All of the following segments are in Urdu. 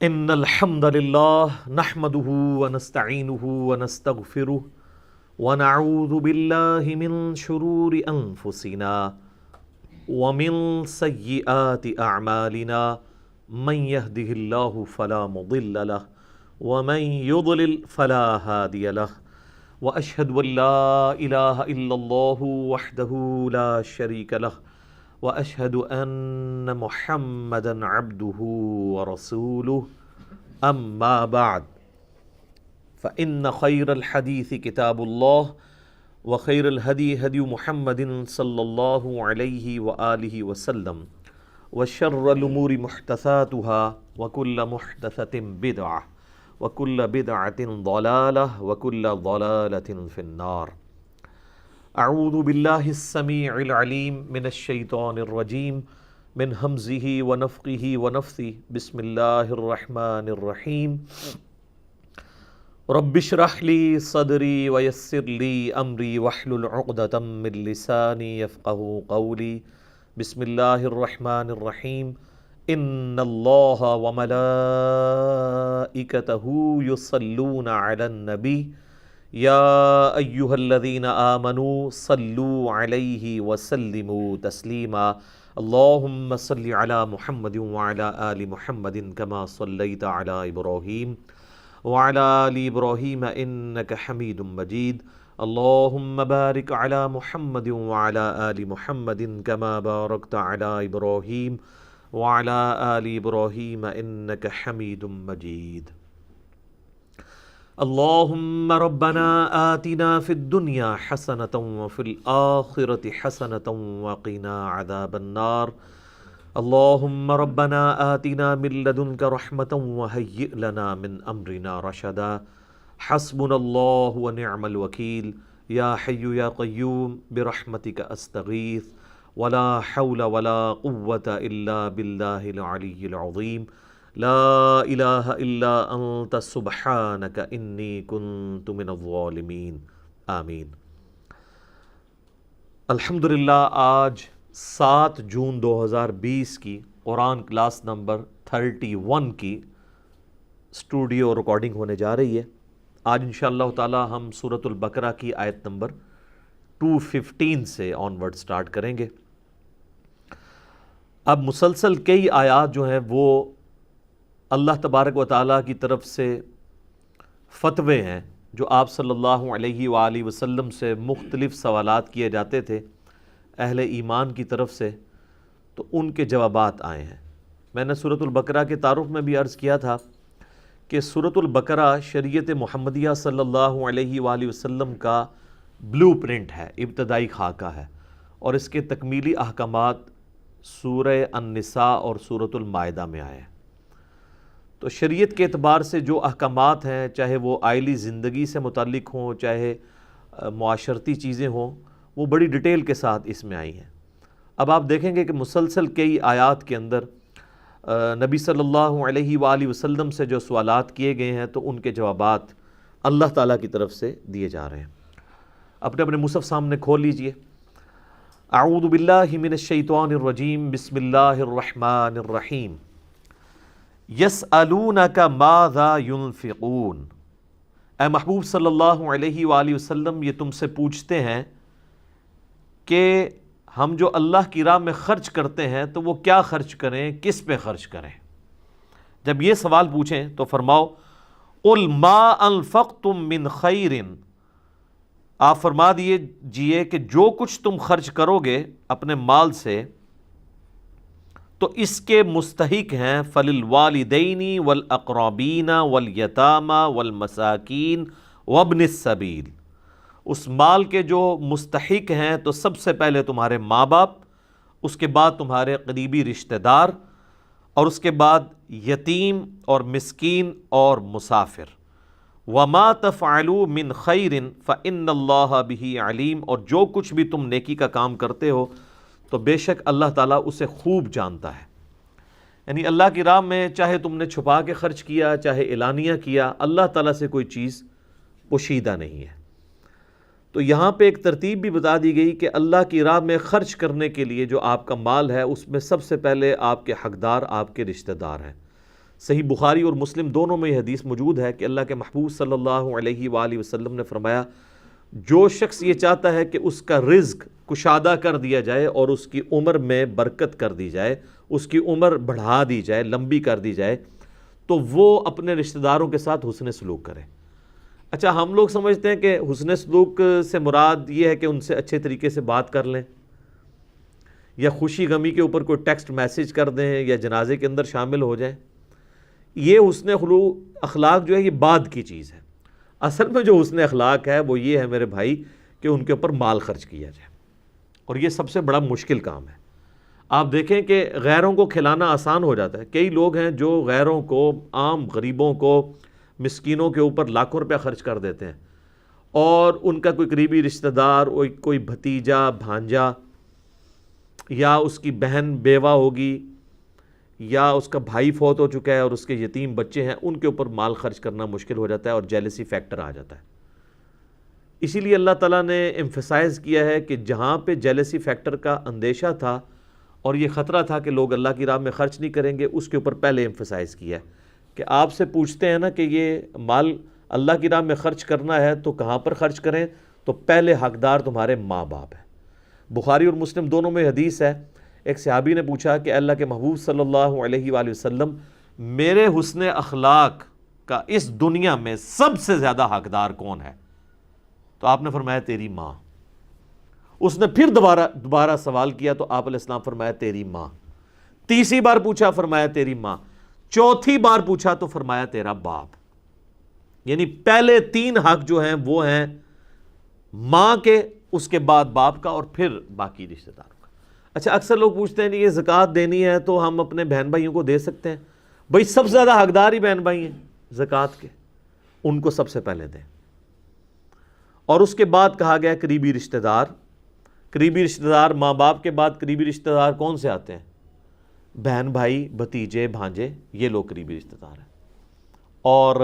ان الحمد للہ نحمده ونستعینه ونستغفره ونعوذ باللہ من شرور انفسنا ومن سیئات اعمالنا من يهده اللہ فلا مضل له ومن يضلل فلا هادی له واشهد ان لا الہ الا اللہ وحدہ لا شریک له واشهد ان محمدا عبده ورسوله اما بعد فان خیر الحدیث کتاب اللہ وخیر الہدی ہدی محمد صلی اللہ علیہ وآلہ وسلم وشر الامور محدثاتها وكل محدثة بدعة وكل بدعة ضلالة وكل ضلالة في النار. اعوذ باللہ السمیع العلیم من الشیطان الرجیم من ہمزہ ونفخہ ونفثہ بسم اللہ الرحمن الرحیم. رب اشرح لی صدری ویسر لی امری واحلل عقدۃ من لسانی یفقہوا قولی. بسم اللہ الرحمن الرحیم. ان اللہ وملائکتہ یصلون علی النبی یا ایہا الذین آمنوا صلوا علیہ وسلموا تسلیما. اللہم صل علی محمد وعلی آل محمد کما صلیت علی ابراہیم وعلی آل ابراہیم انک حمید مجید. اللہم بارک علی محمد وعلی آل محمد کما بارکت علی ابراہیم وعلی آل ابراہیم انک حمید مجید. اللہم ربنا آتنا فی الدنیا حسنة وفی الآخرة حسنة وقنا عذاب النار. اللہم ربنا آتنا من لدنک رحمة وہیئ لنا من امرنا رشدا. حسبنا اللہ ونعم الوکیل. یا حی یا قیوم برحمتک استغیث ولا حول ولا قوة الا باللہ العلی العظیم. لا الہ الا انت سبحانک انی کنت من الظالمین. آمین. الحمدللہ آج 7 جون 2020 کی قرآن کلاس نمبر 31 کی اسٹوڈیو ریکارڈنگ ہونے جا رہی ہے. آج انشاءاللہ تعالی ہم سورۃ البقرہ کی آیت نمبر 215 سے آن ورڈ سٹارٹ کریں گے. اب مسلسل کئی آیات جو ہیں وہ اللہ تبارک و تعالیٰ کی طرف سے فتوے ہیں جو آپ صلی اللہ علیہ وآلہ وسلم سے مختلف سوالات کیے جاتے تھے اہل ایمان کی طرف سے، تو ان کے جوابات آئے ہیں. میں نے سورۃ البقرہ کے تعارف میں بھی عرض کیا تھا کہ سورۃ البقرہ شریعت محمدیہ صلی اللہ علیہ وآلہ وسلم کا بلو پرنٹ ہے، ابتدائی خاکہ ہے، اور اس کے تکمیلی احکامات سورہ النساء اور سورۃ المائدہ میں آئے ہیں. تو شریعت کے اعتبار سے جو احکامات ہیں، چاہے وہ آئلی زندگی سے متعلق ہوں، چاہے معاشرتی چیزیں ہوں، وہ بڑی ڈیٹیل کے ساتھ اس میں آئی ہیں. اب آپ دیکھیں گے کہ مسلسل کئی آیات کے اندر نبی صلی اللہ علیہ وآلہ وسلم سے جو سوالات کیے گئے ہیں تو ان کے جوابات اللہ تعالیٰ کی طرف سے دیے جا رہے ہیں. اپنے مصحف سامنے کھول لیجئے. اعوذ باللہ من الشیطان الرجیم. بسم اللہ الرحمن الرحیم. یسألونک ماذا ینفقون. اے محبوب صلی اللہ علیہ وآلہ وسلم، یہ تم سے پوچھتے ہیں کہ ہم جو اللہ کی راہ میں خرچ کرتے ہیں تو وہ کیا خرچ کریں، کس پہ خرچ کریں. جب یہ سوال پوچھیں تو فرماؤ قل ما انفقتم من خیر. آپ فرما دیجئے کہ جو کچھ تم خرچ کرو گے اپنے مال سے تو اس کے مستحق ہیں فللوالدین والاقربین والیتامى والمساکین وابن السبیل. اس مال کے جو مستحق ہیں تو سب سے پہلے تمہارے ماں باپ، اس کے بعد تمہارے قریبی رشتہ دار، اور اس کے بعد یتیم اور مسکین اور مسافر. وما تفعلوا من خیر فإن اللہ بہ علیم. اور جو کچھ بھی تم نیکی کا کام کرتے ہو تو بے شک اللہ تعالیٰ اسے خوب جانتا ہے. یعنی اللہ کی راہ میں چاہے تم نے چھپا کے خرچ کیا، چاہے اعلانیہ کیا، اللہ تعالیٰ سے کوئی چیز پوشیدہ نہیں ہے. تو یہاں پہ ایک ترتیب بھی بتا دی گئی کہ اللہ کی راہ میں خرچ کرنے کے لیے جو آپ کا مال ہے اس میں سب سے پہلے آپ کے حقدار آپ کے رشتہ دار ہیں، صحیح بخاری اور مسلم دونوں میں یہ حدیث موجود ہے کہ اللہ کے محبوب صلی اللہ علیہ وآلہ وسلم نے فرمایا جو شخص یہ چاہتا ہے کہ اس کا رزق کشادہ کر دیا جائے اور اس کی عمر میں برکت کر دی جائے، اس کی عمر بڑھا دی جائے، لمبی کر دی جائے، تو وہ اپنے رشتہ داروں کے ساتھ حسن سلوک کرے۔ اچھا، ہم لوگ سمجھتے ہیں کہ حسن سلوک سے مراد یہ ہے کہ ان سے اچھے طریقے سے بات کر لیں، یا خوشی غمی کے اوپر کوئی ٹیکسٹ میسیج کر دیں، یا جنازے کے اندر شامل ہو جائیں۔ یہ حسن اخلاق جو ہے یہ بعد کی چیز ہے۔ اصل میں جو حسن اخلاق ہے وہ یہ ہے میرے بھائی کہ ان کے اوپر مال خرچ کیا جائے، اور یہ سب سے بڑا مشکل کام ہے۔ آپ دیکھیں کہ غیروں کو کھلانا آسان ہو جاتا ہے، کئی لوگ ہیں جو غیروں کو، عام غریبوں کو، مسکینوں کے اوپر لاکھوں روپیہ خرچ کر دیتے ہیں، اور ان کا کوئی قریبی رشتہ دار، کوئی بھتیجا، بھانجا، یا اس کی بہن بیوہ ہوگی، یا اس کا بھائی فوت ہو چکا ہے اور اس کے یتیم بچے ہیں، ان کے اوپر مال خرچ کرنا مشکل ہو جاتا ہے اور جیلسی فیکٹر آ جاتا ہے۔ اسی لیے اللہ تعالیٰ نے ایمفسائز کیا ہے کہ جہاں پہ جیلسی فیکٹر کا اندیشہ تھا اور یہ خطرہ تھا کہ لوگ اللہ کی راہ میں خرچ نہیں کریں گے، اس کے اوپر پہلے ایمفسائز کیا ہے کہ آپ سے پوچھتے ہیں نا کہ یہ مال اللہ کی راہ میں خرچ کرنا ہے تو کہاں پر خرچ کریں، تو پہلے حقدار تمہارے ماں باپ ہیں۔ بخاری اور مسلم دونوں میں حدیث ہے، ایک صحابی نے پوچھا کہ اللہ کے محبوب صلی اللہ علیہ وآلہ وسلم، میرے حسن اخلاق کا اس دنیا میں سب سے زیادہ حقدار کون ہے؟ تو آپ نے فرمایا تیری ماں۔ اس نے پھر دوبارہ سوال کیا تو آپ علیہ السلام فرمایا تیری ماں۔ تیسری بار پوچھا، فرمایا تیری ماں۔ چوتھی بار پوچھا تو فرمایا تیرا باپ۔ یعنی پہلے تین حق جو ہیں وہ ہیں ماں کے، اس کے بعد باپ کا، اور پھر باقی رشتہ داروں کا۔ اچھا، اکثر لوگ پوچھتے ہیں کہ یہ زکوٰۃ دینی ہے تو ہم اپنے بہن بھائیوں کو دے سکتے ہیں؟ بھائی سب سے زیادہ حقدار ہی بہن بھائی ہیں زکوٰۃ کے، ان کو سب سے پہلے دیں۔ اور اس کے بعد کہا گیا قریبی رشتہ دار۔ قریبی رشتہ دار ماں باپ کے بعد قریبی رشتہ دار کون سے آتے ہیں؟ بہن بھائی، بھتیجے، بھانجے، یہ لوگ قریبی رشتہ دار ہیں۔ اور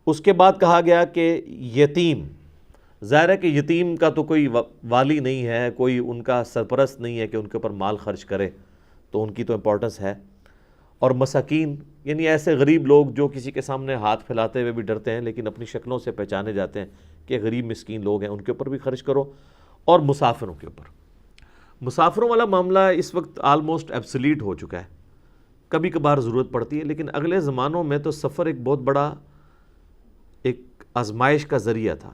اس کے بعد کہا گیا کہ یتیم، ظاہر ہے کہ یتیم کا تو کوئی والی نہیں ہے، کوئی ان کا سرپرست نہیں ہے کہ ان کے اوپر مال خرچ کرے، تو ان کی تو امپورٹنس ہے۔ اور مساکین، یعنی ایسے غریب لوگ جو کسی کے سامنے ہاتھ پھیلاتے ہوئے بھی ڈرتے ہیں لیکن اپنی شکلوں سے پہچانے جاتے ہیں کہ غریب مسکین لوگ ہیں، ان کے اوپر بھی خرچ کرو۔ اور مسافروں کے اوپر، مسافروں والا معاملہ اس وقت آلموسٹ ایبسلیٹ ہو چکا ہے، کبھی کبھار ضرورت پڑتی ہے، لیکن اگلے زمانوں میں تو سفر ایک بہت بڑا ایک آزمائش کا ذریعہ تھا۔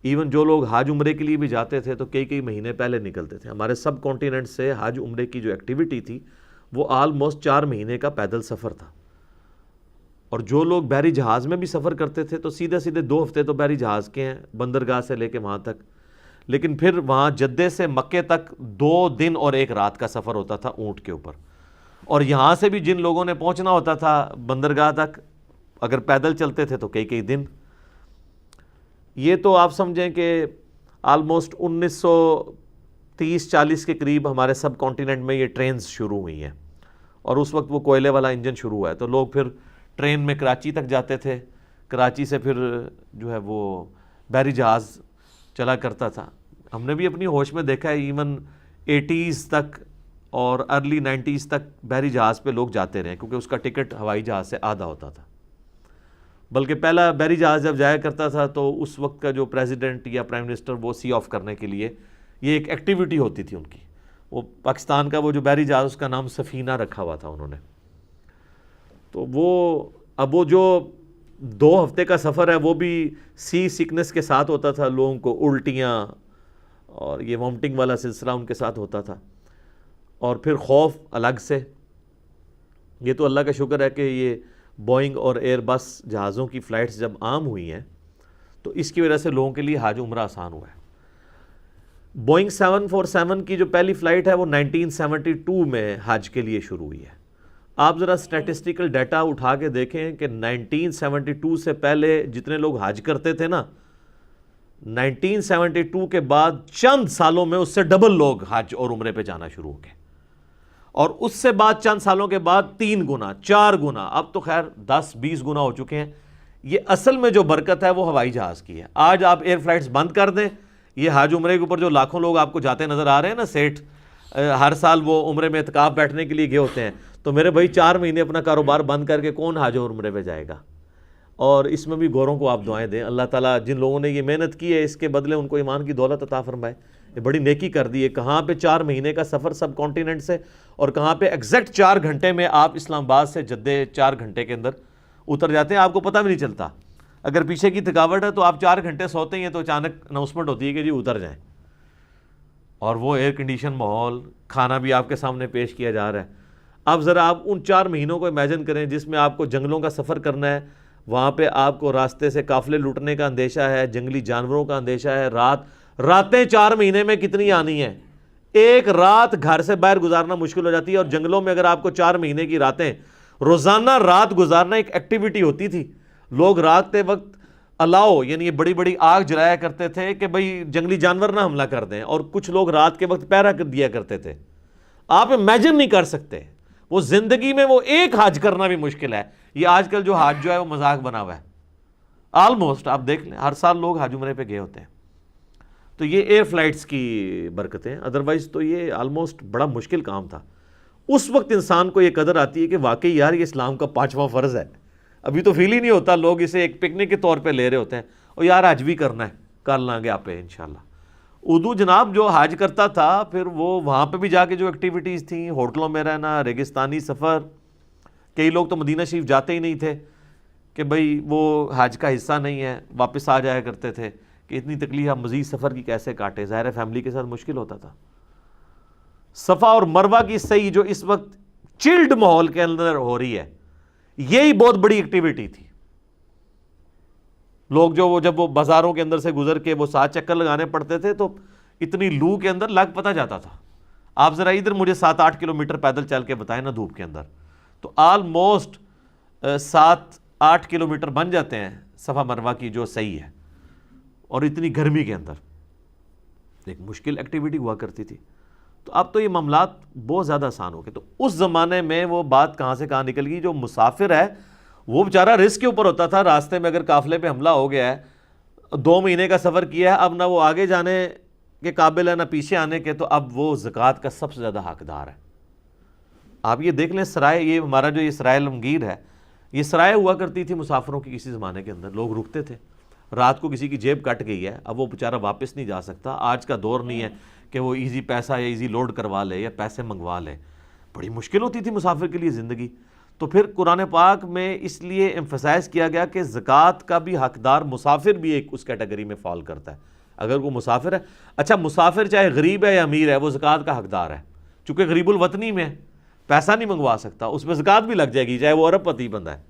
ایون جو لوگ حج عمرے کے لیے بھی جاتے تھے تو کئی مہینے پہلے نکلتے تھے۔ ہمارے سب کانٹیننٹ سے حج عمرے کی جو ایکٹیویٹی تھی وہ آلموسٹ 4 مہینے کا پیدل سفر تھا، اور جو لوگ بحری جہاز میں بھی سفر کرتے تھے تو سیدھے 2 ہفتے تو بحری جہاز کے ہیں، بندرگاہ سے لے کے وہاں تک، لیکن پھر وہاں جدے سے مکے تک 2 دن اور 1 رات کا سفر ہوتا تھا اونٹ کے اوپر، اور یہاں سے بھی جن لوگوں نے پہنچنا ہوتا تھا بندرگاہ تک، اگر پیدل چلتے تھے تو کئی دن۔ یہ تو آپ سمجھیں کہ آلموسٹ 1930-40 کے قریب ہمارے سب کانٹیننٹ میں یہ ٹرینز شروع ہوئی ہیں، اور اس وقت وہ کوئلے والا انجن شروع ہوا ہے، تو لوگ پھر ٹرین میں کراچی تک جاتے تھے، کراچی سے پھر جو ہے وہ بحری جہاز چلا کرتا تھا۔ ہم نے بھی اپنی ہوش میں دیکھا ہے، ایون 80s تک اور ارلی 90s تک بحری جہاز پہ لوگ جاتے رہے، کیونکہ اس کا ٹکٹ ہوائی جہاز سے آدھا ہوتا تھا۔ بلکہ پہلا بحری جہاز جب جایا کرتا تھا تو اس وقت کا جو پریزیڈنٹ یا پرائم منسٹر وہ سی آف کرنے کے لیے یہ ایک ایکٹیویٹی ہوتی تھی ان کی، وہ پاکستان کا وہ جو بحری جہاز اس کا نام سفینہ رکھا ہوا تھا انہوں نے۔ تو اب وہ جو 2 ہفتے کا سفر ہے وہ بھی سی سکنس کے ساتھ ہوتا تھا، لوگوں کو الٹیاں اور یہ وامٹنگ والا سلسلہ ان کے ساتھ ہوتا تھا، اور پھر خوف الگ سے۔ یہ تو اللہ کا شکر ہے کہ یہ بوئنگ اور ایئر بس جہازوں کی فلائٹس جب عام ہوئی ہیں تو اس کی وجہ سے لوگوں کے لیے حج عمرہ آسان ہوا ہے۔ بوئنگ 747 کی جو پہلی فلائٹ ہے وہ 1972 میں حج کے لیے شروع ہوئی ہے۔ آپ ذرا سٹیٹسٹیکل ڈیٹا اٹھا کے دیکھیں کہ 1972 سے پہلے جتنے لوگ حج کرتے تھے نا، 1972 کے بعد چند سالوں میں اس سے ڈبل لوگ حج اور عمرے پہ جانا شروع ہو گئے، اور اس سے بعد چند سالوں کے بعد 3 گنا 4 گنا، اب تو خیر 10-20 گنا ہو چکے ہیں۔ یہ اصل میں جو برکت ہے وہ ہوائی جہاز کی ہے۔ آج آپ ایئر فلائٹس بند کر دیں، یہ حج عمرے کے اوپر جو لاکھوں لوگ آپ کو جاتے نظر آ رہے ہیں نا، سیٹھ ہر سال وہ عمرے میں اعتکاف بیٹھنے کے لیے گئے ہوتے ہیں، تو میرے بھائی 4 مہینے اپنا کاروبار بند کر کے کون حج اور عمرے پہ جائے گا؟ اور اس میں بھی گوروں کو آپ دعائیں دیں، اللہ تعالیٰ جن لوگوں نے یہ محنت کی ہے اس کے بدلے ان کو ایمان کی دولت عطا فرمائے، یہ بڑی نیکی کر دی ہے۔ کہاں پہ 4 مہینے کا سفر سب کانٹیننٹ سے، اور کہاں پہ ایگزیکٹ 4 گھنٹے میں آپ اسلام آباد سے جدے 4 گھنٹے کے اندر اتر جاتے ہیں، آپ کو پتہ بھی نہیں چلتا۔ اگر پیچھے کی تھکاوٹ ہے تو آپ 4 گھنٹے سوتے ہیں تو اچانک اناؤنسمنٹ ہوتی ہے کہ جی اتر جائیں، اور وہ ایئر کنڈیشن ماحول، کھانا بھی آپ کے سامنے پیش کیا جا رہا ہے۔ اب ذرا آپ ان 4 مہینوں کو امیجن کریں جس میں آپ کو جنگلوں کا سفر کرنا ہے، وہاں پہ آپ کو راستے سے قافلے لوٹنے کا اندیشہ ہے، جنگلی جانوروں کا اندیشہ ہے، راتیں 4 مہینے میں کتنی آنی ہیں، ایک رات گھر سے باہر گزارنا مشکل ہو جاتی ہے۔ اور جنگلوں میں اگر آپ کو 4 مہینے کی راتیں، روزانہ رات گزارنا ایک ایکٹیویٹی ہوتی تھی۔ لوگ رات کے وقت الاؤ یعنی یہ بڑی بڑی آگ جلایا کرتے تھے کہ بھئی جنگلی جانور نہ حملہ کر دیں، اور کچھ لوگ رات کے وقت پہرا کر دیا کرتے تھے۔ آپ امیجن نہیں کر سکتے، وہ زندگی میں وہ ایک حج کرنا بھی مشکل ہے۔ یہ آج کل جو حج جو ہے وہ مذاق بنا ہوا ہے، آلموسٹ آپ دیکھ لیں ہر سال لوگ حج عمرے پہ گئے ہوتے ہیں۔ تو یہ ایئر فلائٹس کی برکتیں، ادروائز تو یہ آلموسٹ بڑا مشکل کام تھا۔ اس وقت انسان کو یہ قدر آتی ہے کہ واقعی یار یہ اسلام کا 5واں فرض ہے۔ ابھی تو فیل ہی نہیں ہوتا، لوگ اسے ایک پکنک کے طور پہ لے رہے ہوتے ہیں، اور یار حج بھی کرنا ہے، کر لیں گے آپ پہ انشاءاللہ۔ اردو جناب جو حج کرتا تھا پھر وہ وہاں پہ بھی جا کے جو ایکٹیویٹیز تھیں، ہوٹلوں میں رہنا، ریگستانی سفر، کئی لوگ تو مدینہ شریف جاتے ہی نہیں تھے کہ بھئی وہ حج کا حصہ نہیں ہے، واپس آ جایا کرتے تھے کہ اتنی تکلیف ہم مزید سفر کی کیسے کاٹے، ظاہر ہے فیملی کے ساتھ مشکل ہوتا تھا۔ صفا اور مروہ کی صحیح جو اس وقت چلڈ ماحول کے اندر ہو رہی ہے، یہی بہت بڑی ایکٹیویٹی تھی۔ لوگ جب وہ بازاروں کے اندر سے گزر کے وہ 7 چکر لگانے پڑتے تھے تو اتنی لو کے اندر لگ پتہ جاتا تھا۔ آپ ذرا ادھر مجھے 7-8 کلومیٹر پیدل چل کے بتائیں نا دھوپ کے اندر، تو آلموسٹ 7-8 کلومیٹر بن جاتے ہیں صفا مروہ کی جو صحیح ہے، اور اتنی گرمی کے اندر ایک مشکل ایکٹیویٹی ہوا کرتی تھی۔ تو اب تو یہ معاملات بہت زیادہ آسان ہو گئے۔ تو اس زمانے میں وہ بات کہاں سے کہاں نکل گئی، جو مسافر ہے وہ بیچارہ رسک کے اوپر ہوتا تھا، راستے میں اگر قافلے پہ حملہ ہو گیا ہے، 2 مہینے کا سفر کیا ہے، اب نہ وہ آگے جانے کے قابل ہے نہ پیچھے آنے کے، تو اب وہ زکوٰۃ کا سب سے زیادہ حقدار ہے۔ آپ یہ دیکھ لیں سرائے، یہ ہمارا جو یہ سرائے علمگیر ہے، یہ سرائے ہوا کرتی تھی مسافروں کی، کسی زمانے کے اندر لوگ رکتے تھے، رات کو کسی کی جیب کٹ گئی ہے، اب وہ بیچارہ واپس نہیں جا سکتا۔ آج کا دور نہیں ہے کہ وہ ایزی پیسہ یا ایزی لوڈ کروا لے یا پیسے منگوا لے، بڑی مشکل ہوتی تھی مسافر کے لیے زندگی۔ تو پھر قرآن پاک میں اس لیے ایمفسائز کیا گیا کہ زکوٰۃ کا بھی حقدار مسافر بھی ایک اس کیٹیگری میں فال کرتا ہے۔ اگر وہ مسافر ہے، اچھا مسافر چاہے غریب ہے یا امیر ہے، وہ زکوٰۃ کا حقدار ہے، چونکہ غریب الوطنی میں پیسہ نہیں منگوا سکتا، اس میں زکوٰۃ بھی لگ جائے گی چاہے وہ ارب پتی بندہ ہے۔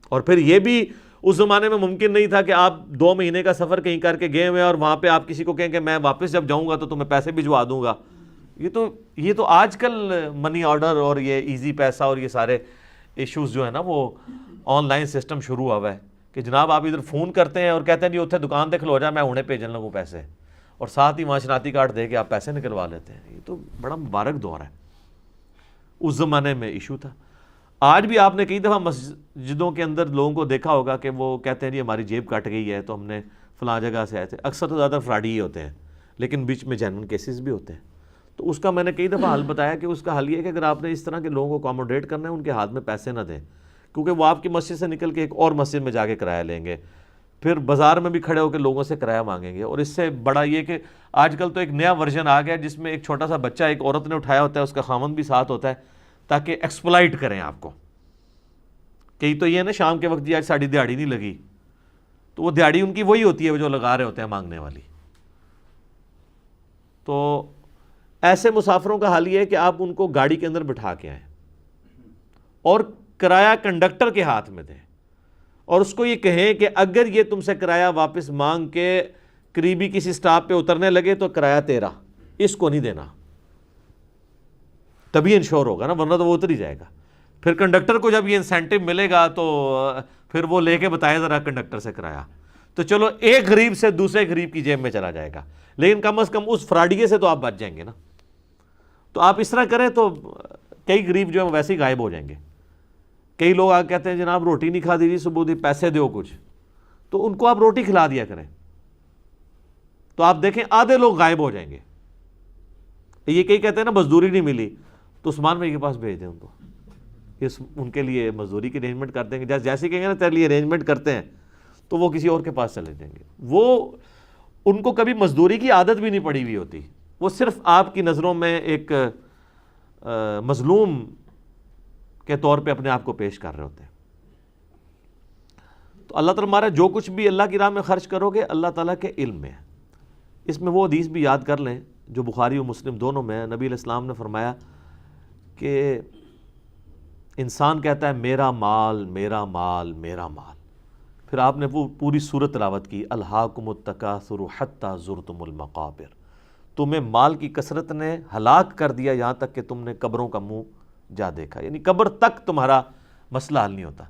اور پھر یہ بھی اس زمانے میں ممکن نہیں تھا کہ آپ 2 مہینے کا سفر کہیں کر کے گئے ہوئے اور وہاں پہ آپ کسی کو کہیں کہ میں واپس جب جاؤں گا تو تمہیں پیسے بھجوا دوں گا۔ یہ تو آج کل منی آرڈر اور یہ ایزی پیسہ اور یہ سارے ایشوز جو ہے نا، وہ آن لائن سسٹم شروع ہوا ہے کہ جناب آپ ادھر فون کرتے ہیں اور کہتے ہیں جی اتنے دکان تے کھلو جا، میں انہیں بھیجن لگوں پیسے، اور ساتھ ہی معاشراتی کارڈ دے کے آپ پیسے نکلوا لیتے ہیں۔ یہ تو بڑا مبارک دور ہے، اس زمانے میں ایشو تھا۔ آج بھی آپ نے کئی دفعہ مسجدوں کے اندر لوگوں کو دیکھا ہوگا کہ وہ کہتے ہیں جی ہماری جیب کٹ گئی ہے تو ہم نے فلاں جگہ سے آئے تھے، اکثر تو زیادہ فراڈی ہی ہوتے ہیں، لیکن بیچ میں جینوئن کیسز بھی ہوتے ہیں۔ تو اس کا میں نے کئی دفعہ حل بتایا کہ اس کا حل یہ ہے کہ اگر آپ نے اس طرح کے لوگوں کو اکاموڈیٹ کرنا ہے، ان کے ہاتھ میں پیسے نہ دیں، کیونکہ وہ آپ کی مسجد سے نکل کے ایک اور مسجد میں جا کے کرایہ لیں گے، پھر بازار میں بھی کھڑے ہو کے لوگوں سے کرایہ مانگیں گے۔ اور اس سے بڑا یہ کہ آج کل تو ایک نیا ورژن آ گیا جس میں ایک چھوٹا سا بچہ ایک عورت نے اٹھایا ہوتا ہے، اس کا خامند بھی ساتھ ہوتا ہے، تاکہ ایکسپلائٹ کریں آپ کو۔ کئی تو یہ ہے نا شام کے وقت جی آج ساڑی دیہڑی نہیں لگی، تو وہ دیہڑی ان کی وہی ہوتی ہے جو لگا رہے ہوتے ہیں مانگنے والی۔ تو ایسے مسافروں کا حال یہ ہے کہ آپ ان کو گاڑی کے اندر بٹھا کے آئیں اور کرایہ کنڈکٹر کے ہاتھ میں دیں، اور اس کو یہ کہیں کہ اگر یہ تم سے کرایہ واپس مانگ کے قریبی کسی سٹاپ پہ اترنے لگے تو کرایہ تیرا، اس کو نہیں دینا، تبھی انشور ہوگا نا، ورنہ تو وہ اتر ہی جائے گا۔ پھر کنڈکٹر کو جب یہ انسینٹیو ملے گا تو پھر وہ لے کے بتائے ذرا کنڈکٹر سے کرایہ، تو چلو ایک غریب سے دوسرے غریب کی جیب میں چلا جائے گا، لیکن کم از کم اس فراڈیے سے تو آپ بچ جائیں گے نا۔ تو آپ اس طرح کریں تو کئی غریب جو ہیں ویسے ہی غائب ہو جائیں گے۔ کئی لوگ آ کہتے ہیں جناب روٹی نہیں کھا دیجیے صبح دی، پیسے دو کچھ، تو ان کو آپ روٹی کھلا دیا کریں، تو آپ دیکھیں آدھے لوگ غائب ہو جائیں گے۔ یہ کئی کہتے ہیں نا مزدوری نہیں ملی تو عثمان بھائی کے پاس بھیج دیں ان کو، ان کے لیے مزدوری کی ارینجمنٹ کر دیں گے، جیسے کہیں گے نا تیرے لیے ارینجمنٹ کرتے ہیں، تو وہ کسی اور کے پاس چلے جائیں گے۔ وہ ان کو کبھی مزدوری کی عادت بھی نہیں پڑی ہوئی ہوتی، وہ صرف آپ کی نظروں میں ایک مظلوم کے طور پہ اپنے آپ کو پیش کر رہے ہوتے ہیں۔ تو اللہ تعالیٰ ہمارا جو کچھ بھی اللہ کی راہ میں خرچ کرو گے اللہ تعالیٰ کے علم میں ہے۔ اس میں وہ حدیث بھی یاد کر لیں جو بخاری و مسلم دونوں میں ہے، نبی علیہ السلام نے فرمایا کہ انسان کہتا ہے میرا مال میرا مال میرا مال، پھر آپ نے وہ پوری سورت تلاوت کی، الہاکم التکاثر حتی زرتم المقابر، تمہیں مال کی کثرت نے ہلاک کر دیا یہاں تک کہ تم نے قبروں کا منہ جا دیکھا، یعنی قبر تک تمہارا مسئلہ حل نہیں ہوتا۔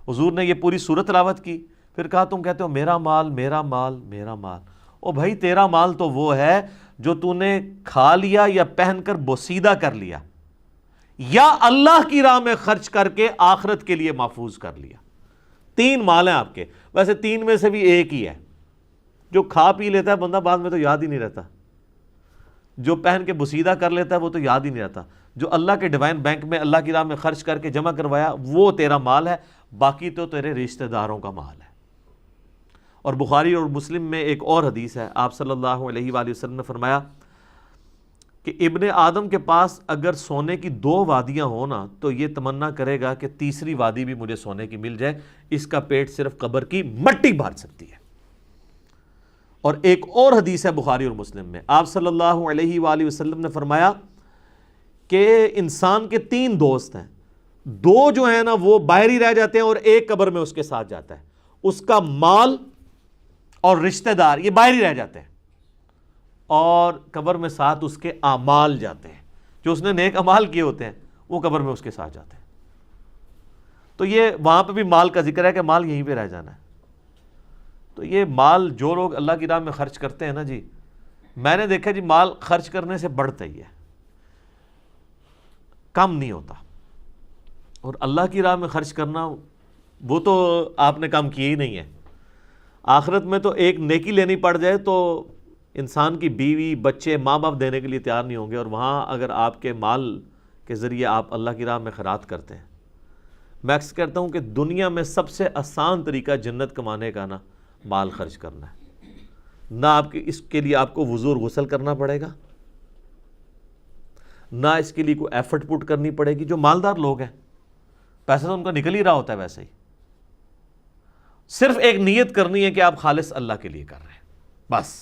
حضور نے یہ پوری سورت تلاوت کی، پھر کہا تم کہتے ہو میرا مال میرا مال میرا مال، او بھائی تیرا مال تو وہ ہے جو تو نے کھا لیا یا پہن کر بوسیدہ کر لیا یا اللہ کی راہ میں خرچ کر کے آخرت کے لیے محفوظ کر لیا۔ تین مال ہیں آپ کے، ویسے تین میں سے بھی ایک ہی ہے، جو کھا پی لیتا ہے بندہ بعد میں تو یاد ہی نہیں رہتا، جو پہن کے بوسیدہ کر لیتا ہے وہ تو یاد ہی نہیں رہتا، جو اللہ کے ڈیوائن بینک میں اللہ کی راہ میں خرچ کر کے جمع کروایا وہ تیرا مال ہے، باقی تو تیرے رشتہ داروں کا مال ہے۔ اور بخاری اور مسلم میں ایک اور حدیث ہے، آپ صلی اللہ علیہ وآلہ وسلم نے فرمایا کہ ابن آدم کے پاس اگر سونے کی 2 وادیاں ہوں نا تو یہ تمنا کرے گا کہ تیسری وادی بھی مجھے سونے کی مل جائے، اس کا پیٹ صرف قبر کی مٹی بھر سکتی ہے۔ اور ایک اور حدیث ہے بخاری اور مسلم میں، آپ صلی اللہ علیہ وآلہ وسلم نے فرمایا کہ انسان کے 3 دوست ہیں، 2 جو ہیں نا وہ باہر ہی رہ جاتے ہیں اور ایک قبر میں اس کے ساتھ جاتا ہے، اس کا مال اور رشتہ دار یہ باہر ہی رہ جاتے ہیں، اور قبر میں ساتھ اس کے اعمال جاتے ہیں، جو اس نے نیک اعمال کیے ہوتے ہیں وہ قبر میں اس کے ساتھ جاتے ہیں۔ تو یہ وہاں پہ بھی مال کا ذکر ہے کہ مال یہیں پہ رہ جانا ہے۔ تو یہ مال جو لوگ اللہ کی راہ میں خرچ کرتے ہیں نا جی، میں نے دیکھا جی مال خرچ کرنے سے بڑھتا ہی ہے، کم نہیں ہوتا۔ اور اللہ کی راہ میں خرچ کرنا وہ تو آپ نے کام کیا ہی نہیں ہے، آخرت میں تو ایک نیکی لینی پڑ جائے تو انسان کی بیوی بچے ماں باپ دینے کے لیے تیار نہیں ہوں گے، اور وہاں اگر آپ کے مال کے ذریعے آپ اللہ کی راہ میں خیرات کرتے ہیں، میں اکثر کہتا ہوں کہ دنیا میں سب سے آسان طریقہ جنت کمانے کا نا مال خرچ کرنا ہے، نہ آپ کے اس کے لیے آپ کو وضو اور غسل کرنا پڑے گا، نہ اس کے لیے کوئی ایفرٹ پٹ کرنی پڑے گی۔ جو مالدار لوگ ہیں پیسہ تو ان کا نکل ہی رہا ہوتا ہے ویسے ہی، صرف ایک نیت کرنی ہے کہ آپ خالص اللہ کے لیے کر رہے ہیں بس۔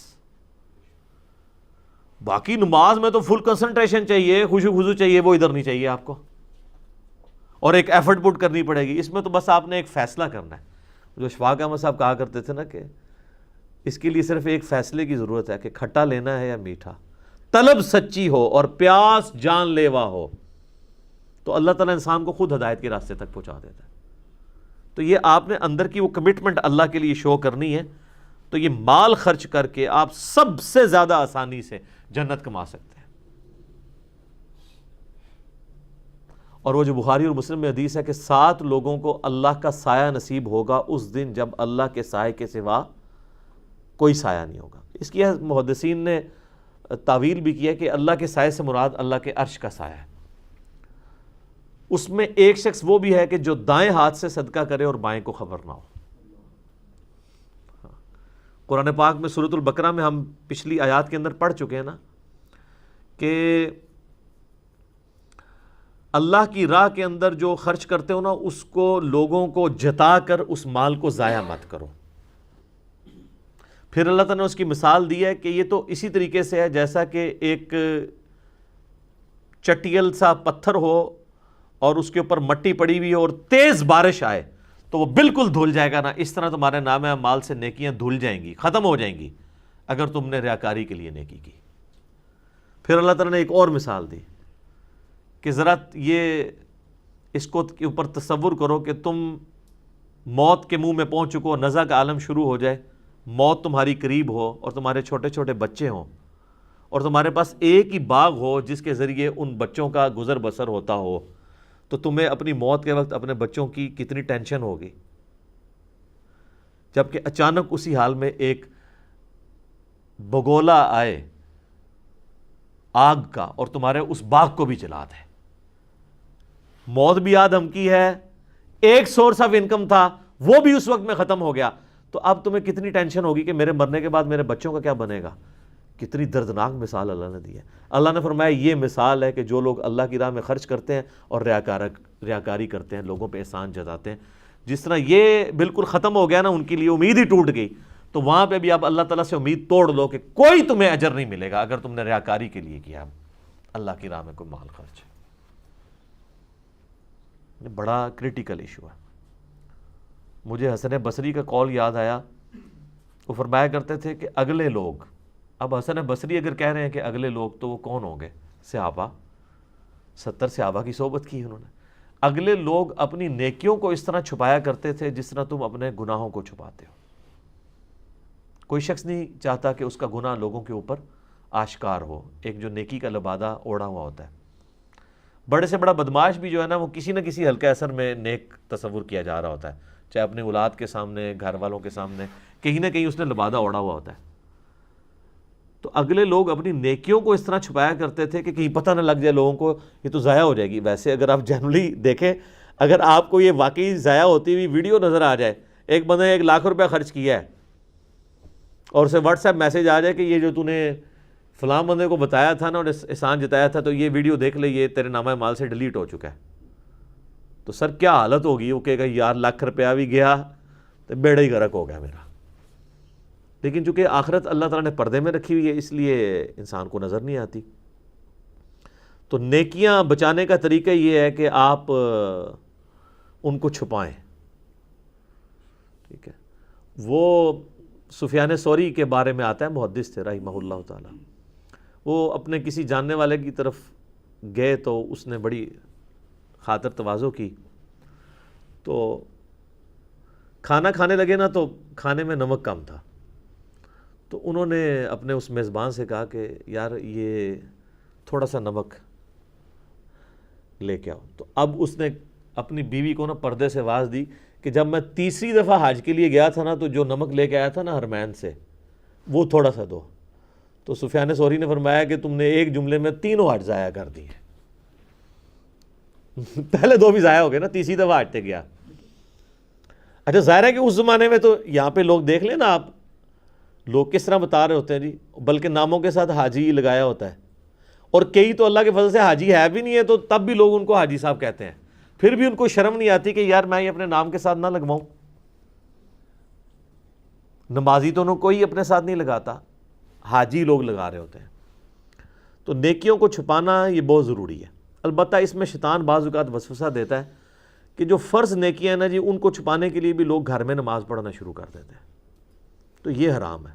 باقی نماز میں تو فل کنسنٹریشن چاہیے، خشوع خضوع چاہیے، وہ ادھر نہیں چاہیے آپ کو، اور ایک ایفرٹ پٹ کرنی پڑے گی۔ اس میں تو بس آپ نے ایک فیصلہ کرنا ہے، جو اشفاق احمد صاحب کہا کرتے تھے نا کہ اس کے لیے صرف ایک فیصلے کی ضرورت ہے کہ کھٹا لینا ہے یا میٹھا، طلب سچی ہو اور پیاس جان لیوا ہو تو اللہ تعالیٰ انسان کو خود ہدایت کے راستے تک پہنچا دیتا ہے۔ تو یہ آپ نے اندر کی وہ کمٹمنٹ اللہ کے لیے شو کرنی ہے، تو یہ مال خرچ کر کے آپ سب سے زیادہ آسانی سے جنت کما سکتے ہیں۔ اور وہ جو بخاری اور مسلم میں حدیث ہے کہ 7 لوگوں کو اللہ کا سایہ نصیب ہوگا اس دن جب اللہ کے سائے کے سوا کوئی سایہ نہیں ہوگا۔ اس کی محدثین نے تعویل بھی کیا کہ اللہ کے سائے سے مراد اللہ کے عرش کا سایہ ہے۔ اس میں ایک شخص وہ بھی ہے کہ جو دائیں ہاتھ سے صدقہ کرے اور بائیں کو خبر نہ ہو۔ قرآن پاک میں سورۃ البقرہ میں ہم پچھلی آیات کے اندر پڑھ چکے ہیں نا کہ اللہ کی راہ کے اندر جو خرچ کرتے ہو نا اس کو لوگوں کو جتا کر اس مال کو ضائع مت کرو۔ پھر اللہ تعالیٰ نے اس کی مثال دی ہے کہ یہ تو اسی طریقے سے ہے جیسا کہ ایک چٹیل سا پتھر ہو اور اس کے اوپر مٹی پڑی ہوئی ہو اور تیز بارش آئے تو وہ بالکل دھل جائے گا نا، اس طرح تمہارے نام اعمال سے نیکیاں دھل جائیں گی، ختم ہو جائیں گی اگر تم نے ریاکاری کے لیے نیکی کی۔ پھر اللہ تعالیٰ نے ایک اور مثال دی کہ ذرا یہ اس کو کے اوپر تصور کرو کہ تم موت کے منہ میں پہنچ چکو، نزع کا عالم شروع ہو جائے، موت تمہاری قریب ہو اور تمہارے چھوٹے چھوٹے بچے ہوں اور تمہارے پاس ایک ہی باغ ہو جس کے ذریعے ان بچوں کا گزر بسر ہوتا ہو، تو تمہیں اپنی موت کے وقت اپنے بچوں کی کتنی ٹینشن ہوگی، جبکہ اچانک اسی حال میں ایک بگولا آئے آگ کا اور تمہارے اس باغ کو بھی جلا دے. موت بھی آدم کی ہے, ایک سورس آف انکم تھا وہ بھی اس وقت میں ختم ہو گیا, تو اب تمہیں کتنی ٹینشن ہوگی کہ میرے مرنے کے بعد میرے بچوں کا کیا بنے گا. کتنی دردناک مثال اللہ نے دی ہے. اللہ نے فرمایا یہ مثال ہے کہ جو لوگ اللہ کی راہ میں خرچ کرتے ہیں اور ریاکاری کرتے ہیں, لوگوں پہ احسان جتاتے ہیں, جس طرح یہ بالکل ختم ہو گیا نا, ان کے لیے امید ہی ٹوٹ گئی, تو وہاں پہ بھی اب اللہ تعالیٰ سے امید توڑ لو کہ کوئی تمہیں اجر نہیں ملے گا اگر تم نے ریاکاری کے لیے کیا اللہ کی راہ میں کوئی مال خرچ. یہ بڑا کریٹیکل ایشو ہے. مجھے حسن بصری کا قول یاد آیا, وہ فرمایا کرتے تھے کہ اگلے لوگ, اب حسن بصری اگر کہہ رہے ہیں کہ اگلے لوگ, تو وہ کون ہوں گے؟ صحابہ. 70 صحابہ کی صحبت کی انہوں نے. اگلے لوگ اپنی نیکیوں کو اس طرح چھپایا کرتے تھے جس طرح تم اپنے گناہوں کو چھپاتے ہو. کوئی شخص نہیں چاہتا کہ اس کا گناہ لوگوں کے اوپر آشکار ہو, ایک جو نیکی کا لبادہ اوڑھا ہوا ہوتا ہے. بڑے سے بڑا بدماش بھی جو ہے نا, وہ کسی نہ کسی ہلکے اثر میں نیک تصور کیا جا رہا ہوتا ہے, چاہے اپنے اولاد کے سامنے, گھر والوں کے سامنے, کہیں نہ کہیں اس نے لبادہ اوڑھا ہوا ہوتا ہے. تو اگلے لوگ اپنی نیکیوں کو اس طرح چھپایا کرتے تھے کہ کہیں پتہ نہ لگ جائے لوگوں کو, یہ تو ضائع ہو جائے گی. ویسے اگر آپ جنرلی دیکھیں, اگر آپ کو یہ واقعی ضائع ہوتی ہوئی ویڈیو نظر آ جائے, ایک بندے نے 1 لاکھ روپیہ خرچ کیا ہے اور اسے واٹس ایپ میسیج آ جائے کہ یہ جو تو نے فلاں بندے کو بتایا تھا نا اور احسان جتایا تھا, تو یہ ویڈیو دیکھ لے, یہ تیرے نامہ مال سے ڈیلیٹ ہو چکا ہے, تو سر کیا حالت ہوگی. وہ کہے گا یار لاکھ روپیہ بھی گیا تو بیڑا ہی غرق ہو گیا میرا. لیکن چونکہ آخرت اللہ تعالیٰ نے پردے میں رکھی ہوئی ہے, اس لیے انسان کو نظر نہیں آتی. تو نیکیاں بچانے کا طریقہ یہ ہے کہ آپ ان کو چھپائیں. ٹھیک ہے, وہ سفیان ثوری کے بارے میں آتا ہے, محدث تھے رحمہ اللہ تعالیٰ. وہ اپنے کسی جاننے والے کی طرف گئے تو اس نے بڑی خاطر تواضع کی, تو کھانا کھانے لگے نا, تو کھانے میں نمک کم تھا. تو انہوں نے اپنے اس میزبان سے کہا کہ یار یہ تھوڑا سا نمک لے کے آؤ. تو اب اس نے اپنی بیوی کو نا پردے سے آواز دی کہ جب میں 3ری دفعہ حج کے لیے گیا تھا نا, تو جو نمک لے کے آیا تھا نا حرمین سے, وہ تھوڑا سا دو. تو سفیان ثوری نے فرمایا کہ تم نے ایک جملے میں 3 حج ضائع کر دی ہیں. پہلے 2 بھی ضائع ہو گئے نا, 3ری دفعہ حج پہ گیا. اچھا ظاہر ہے کہ اس زمانے میں تو یہاں پہ لوگ دیکھ لیں نا آپ, لوگ کس طرح بتا رہے ہوتے ہیں جی, بلکہ ناموں کے ساتھ حاجی لگایا ہوتا ہے, اور کئی تو اللہ کے فضل سے حاجی ہے بھی نہیں ہے, تو تب بھی لوگ ان کو حاجی صاحب کہتے ہیں. پھر بھی ان کو شرم نہیں آتی کہ یار میں یہ اپنے نام کے ساتھ نہ لگواؤں. نمازی تو انہوں کوئی اپنے ساتھ نہیں لگاتا, حاجی لوگ لگا رہے ہوتے ہیں. تو نیکیوں کو چھپانا یہ بہت ضروری ہے. البتہ اس میں شیطان بعض اوقات وسوسہ دیتا ہے کہ جو فرض نیکیاں ہیں نا جی, ان کو چھپانے کے لیے بھی لوگ گھر میں نماز پڑھنا شروع کر دیتے ہیں, تو یہ حرام ہے.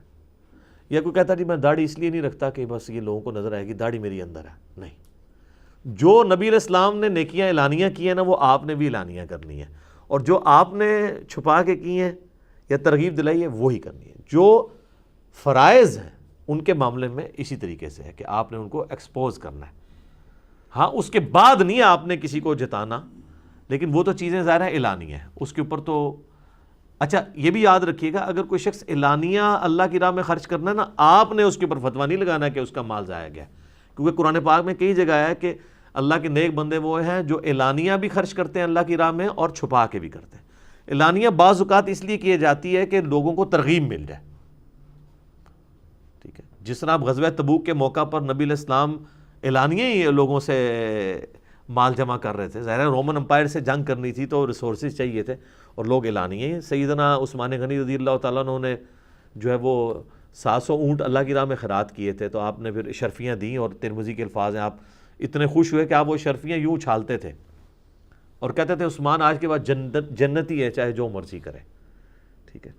یا کوئی کہتا جی میں داڑھی اس لیے نہیں رکھتا کہ بس یہ لوگوں کو نظر آئے گی, داڑھی میری اندر ہے. نہیں, جو نبی علیہ السلام نے نیکیاں اعلانیہ کی ہیں نا, وہ آپ نے بھی اعلانیہ کرنی ہے, اور جو آپ نے چھپا کے کی ہیں یا ترغیب دلائی ہے وہی کرنی ہے. جو فرائض ہیں ان کے معاملے میں اسی طریقے سے ہے کہ آپ نے ان کو ایکسپوز کرنا ہے. ہاں اس کے بعد نہیں آپ نے کسی کو جتانا, لیکن وہ تو چیزیں ظاہر ہے اعلانیہ ہیں, اس کے اوپر تو. اچھا یہ بھی یاد رکھیے گا, اگر کوئی شخص اعلانیہ اللہ کی راہ میں خرچ کرنا ہے نا, آپ نے اس کے اوپر فتویٰ نہیں لگانا کہ اس کا مال ضائع گیا, کیونکہ قرآن پاک میں کئی جگہ ہے کہ اللہ کے نیک بندے وہ ہیں جو اعلانیہ بھی خرچ کرتے ہیں اللہ کی راہ میں اور چھپا کے بھی کرتے ہیں. اعلانیہ بعض اوقات اس لیے کی جاتی ہے کہ لوگوں کو ترغیب مل جائے. ٹھیک ہے, جس طرح آپ غزوہ تبوک کے موقع پر نبی علیہ السلام اعلانیہ ہی لوگوں سے مال جمع کر رہے تھے. ظاہر ہے رومن امپائر سے جنگ کرنی تھی تو ریسورسز چاہیے تھے, اور لوگ اعلانیہ ہی. سیدنا عثمان غنی رضی اللہ تعالیٰ عنہ نے جو ہے وہ 700 اونٹ اللہ کی راہ میں خیرات کیے تھے, تو آپ نے پھر شرفیاں دیں, اور ترمذی کے الفاظ ہیں, آپ اتنے خوش ہوئے کہ آپ وہ شرفیاں یوں اچھالتے تھے اور کہتے تھے عثمان آج کے بعد جنتی ہے, چاہے جو مرضی کرے. ٹھیک ہے,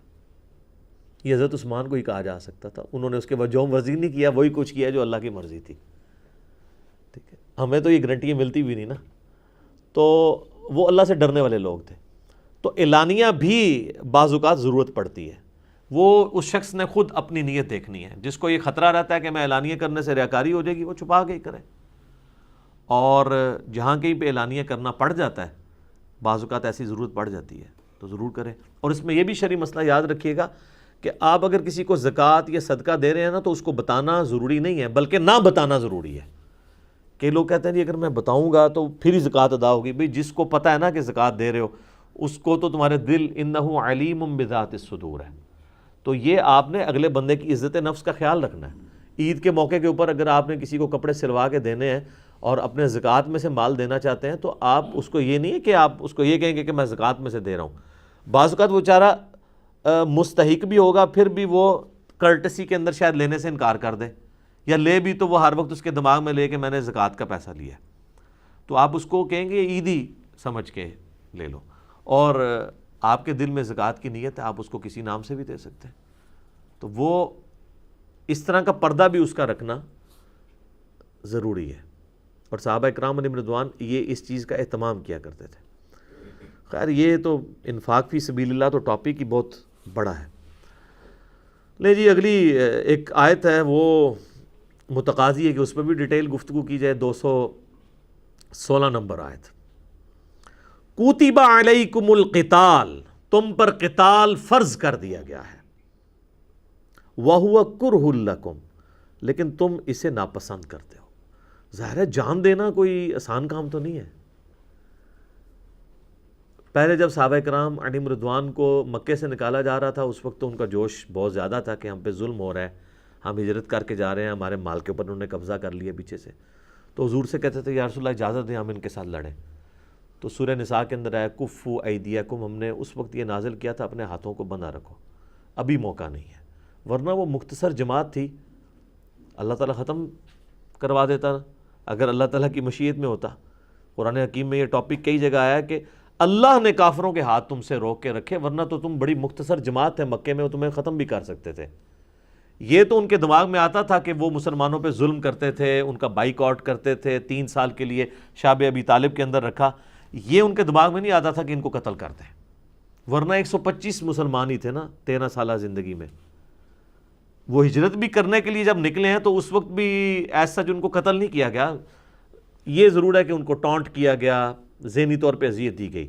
یہ حضرت عثمان کو ہی کہا جا سکتا تھا. انہوں نے اس کے بعد جو مرضی نہیں کیا, وہی کچھ کیا جو اللہ کی مرضی تھی. ٹھیک ہے, ہمیں تو یہ گارنٹیاں ملتی بھی نہیں نا, تو وہ اللہ سے ڈرنے والے لوگ تھے. تو اعلانیہ بھی بعض اوقات ضرورت پڑتی ہے, وہ اس شخص نے خود اپنی نیت دیکھنی ہے. جس کو یہ خطرہ رہتا ہے کہ میں اعلانیہ کرنے سے ریاکاری ہو جائے گی, وہ چھپا کے ہی کرے. اور جہاں کہیں پہ اعلانیہ کرنا پڑ جاتا ہے, بعض اوقات ایسی ضرورت پڑ جاتی ہے, تو ضرور کریں. اور اس میں یہ بھی شرعی مسئلہ یاد رکھیے گا کہ آپ اگر کسی کو زکوٰۃ یا صدقہ دے رہے ہیں نا تو اس کو بتانا ضروری نہیں ہے، بلکہ نہ بتانا ضروری ہے۔ کہ لوگ کہتے ہیں جی اگر میں بتاؤں گا تو پھر ہی زکوٰۃ ادا ہوگی۔ بھئی جس کو پتہ ہے نا کہ زکوٰۃ دے رہے ہو، اس کو تو تمہارے دل انہ علیم بذات الصدور ہے، تو یہ آپ نے اگلے بندے کی عزت نفس کا خیال رکھنا ہے۔ عید کے موقع کے اوپر اگر آپ نے کسی کو کپڑے سلوا کے دینے ہیں اور اپنے زکوٰۃ میں سے مال دینا چاہتے ہیں تو آپ اس کو یہ نہیں ہے کہ آپ اس کو یہ کہیں گے کہ میں زکوٰۃ میں سے دے رہا ہوں۔ بعض اوقات وہ بیچارہ مستحق بھی ہوگا، پھر بھی وہ کرٹسی کے اندر شاید لینے سے انکار کر دے، یا لے بھی تو وہ ہر وقت اس کے دماغ میں لے کہ میں نے زکوٰۃ کا پیسہ لیا، تو آپ اس کو کہیں گے عیدی سمجھ کے لے لو، اور آپ کے دل میں زکوٰۃ کی نیت ہے، آپ اس کو کسی نام سے بھی دے سکتے ہیں۔ تو وہ اس طرح کا پردہ بھی اس کا رکھنا ضروری ہے، اور صحابہ اکرام علیہم رضوان یہ اس چیز کا اہتمام کیا کرتے تھے۔ خیر یہ تو انفاق فی سبیل اللہ تو ٹاپک ہی بہت بڑا ہے۔ لے جی اگلی ایک آیت ہے، وہ متقاضی ہے کہ اس پہ بھی ڈیٹیل گفتگو کی جائے۔ 216 نمبر آیت، کُتِبَ عَلَيْكُمُ الْقِتَالُ، تم پر قتال فرض کر دیا گیا ہے، وَهُوَ كُرْهٌ لَكُمْ، لیکن تم اسے ناپسند کرتے ہو۔ ظاہر ہے جان دینا کوئی آسان کام تو نہیں ہے۔ پہلے جب صحابہ کرام علیہم رضوان کو مکے سے نکالا جا رہا تھا، اس وقت تو ان کا جوش بہت زیادہ تھا کہ ہم پہ ظلم ہو رہا ہے، ہم ہجرت کر کے جا رہے ہیں، ہمارے مال کے اوپر انہوں نے قبضہ کر لیا پیچھے سے۔ تو حضور سے کہتے تھے یا رسول اللہ اجازت دیں ہم ان کے ساتھ لڑیں۔ تو سورہ نساء کے اندر آیا کفوا ایدیکم، ہم نے اس وقت یہ نازل کیا تھا اپنے ہاتھوں کو بندھا رکھو، ابھی موقع نہیں ہے، ورنہ وہ مختصر جماعت تھی، اللہ تعالیٰ ختم کروا دیتا اگر اللہ تعالیٰ کی مشیت میں ہوتا۔ قرآن حکیم میں یہ ٹاپک کئی جگہ آیا ہے کہ اللہ نے کافروں کے ہاتھ تم سے روک کے رکھے، ورنہ تو تم بڑی مختصر جماعت ہے مکے میں، وہ تمہیں ختم بھی کر سکتے تھے۔ یہ تو ان کے دماغ میں آتا تھا کہ وہ مسلمانوں پہ ظلم کرتے تھے، ان کا بائیک آؤٹ کرتے تھے، 3 سال کے لیے شاب ابی طالب کے اندر رکھا، یہ ان کے دماغ میں نہیں آتا تھا کہ ان کو قتل کر دیں، ورنہ 125 مسلمان ہی تھے نا 13 سالہ زندگی میں۔ وہ ہجرت بھی کرنے کے لیے جب نکلے ہیں تو اس وقت بھی ایسا جو ان کو قتل نہیں کیا گیا، یہ ضرور ہے کہ ان کو ٹانٹ کیا گیا، ذہنی طور پہ اذیت دی گئی۔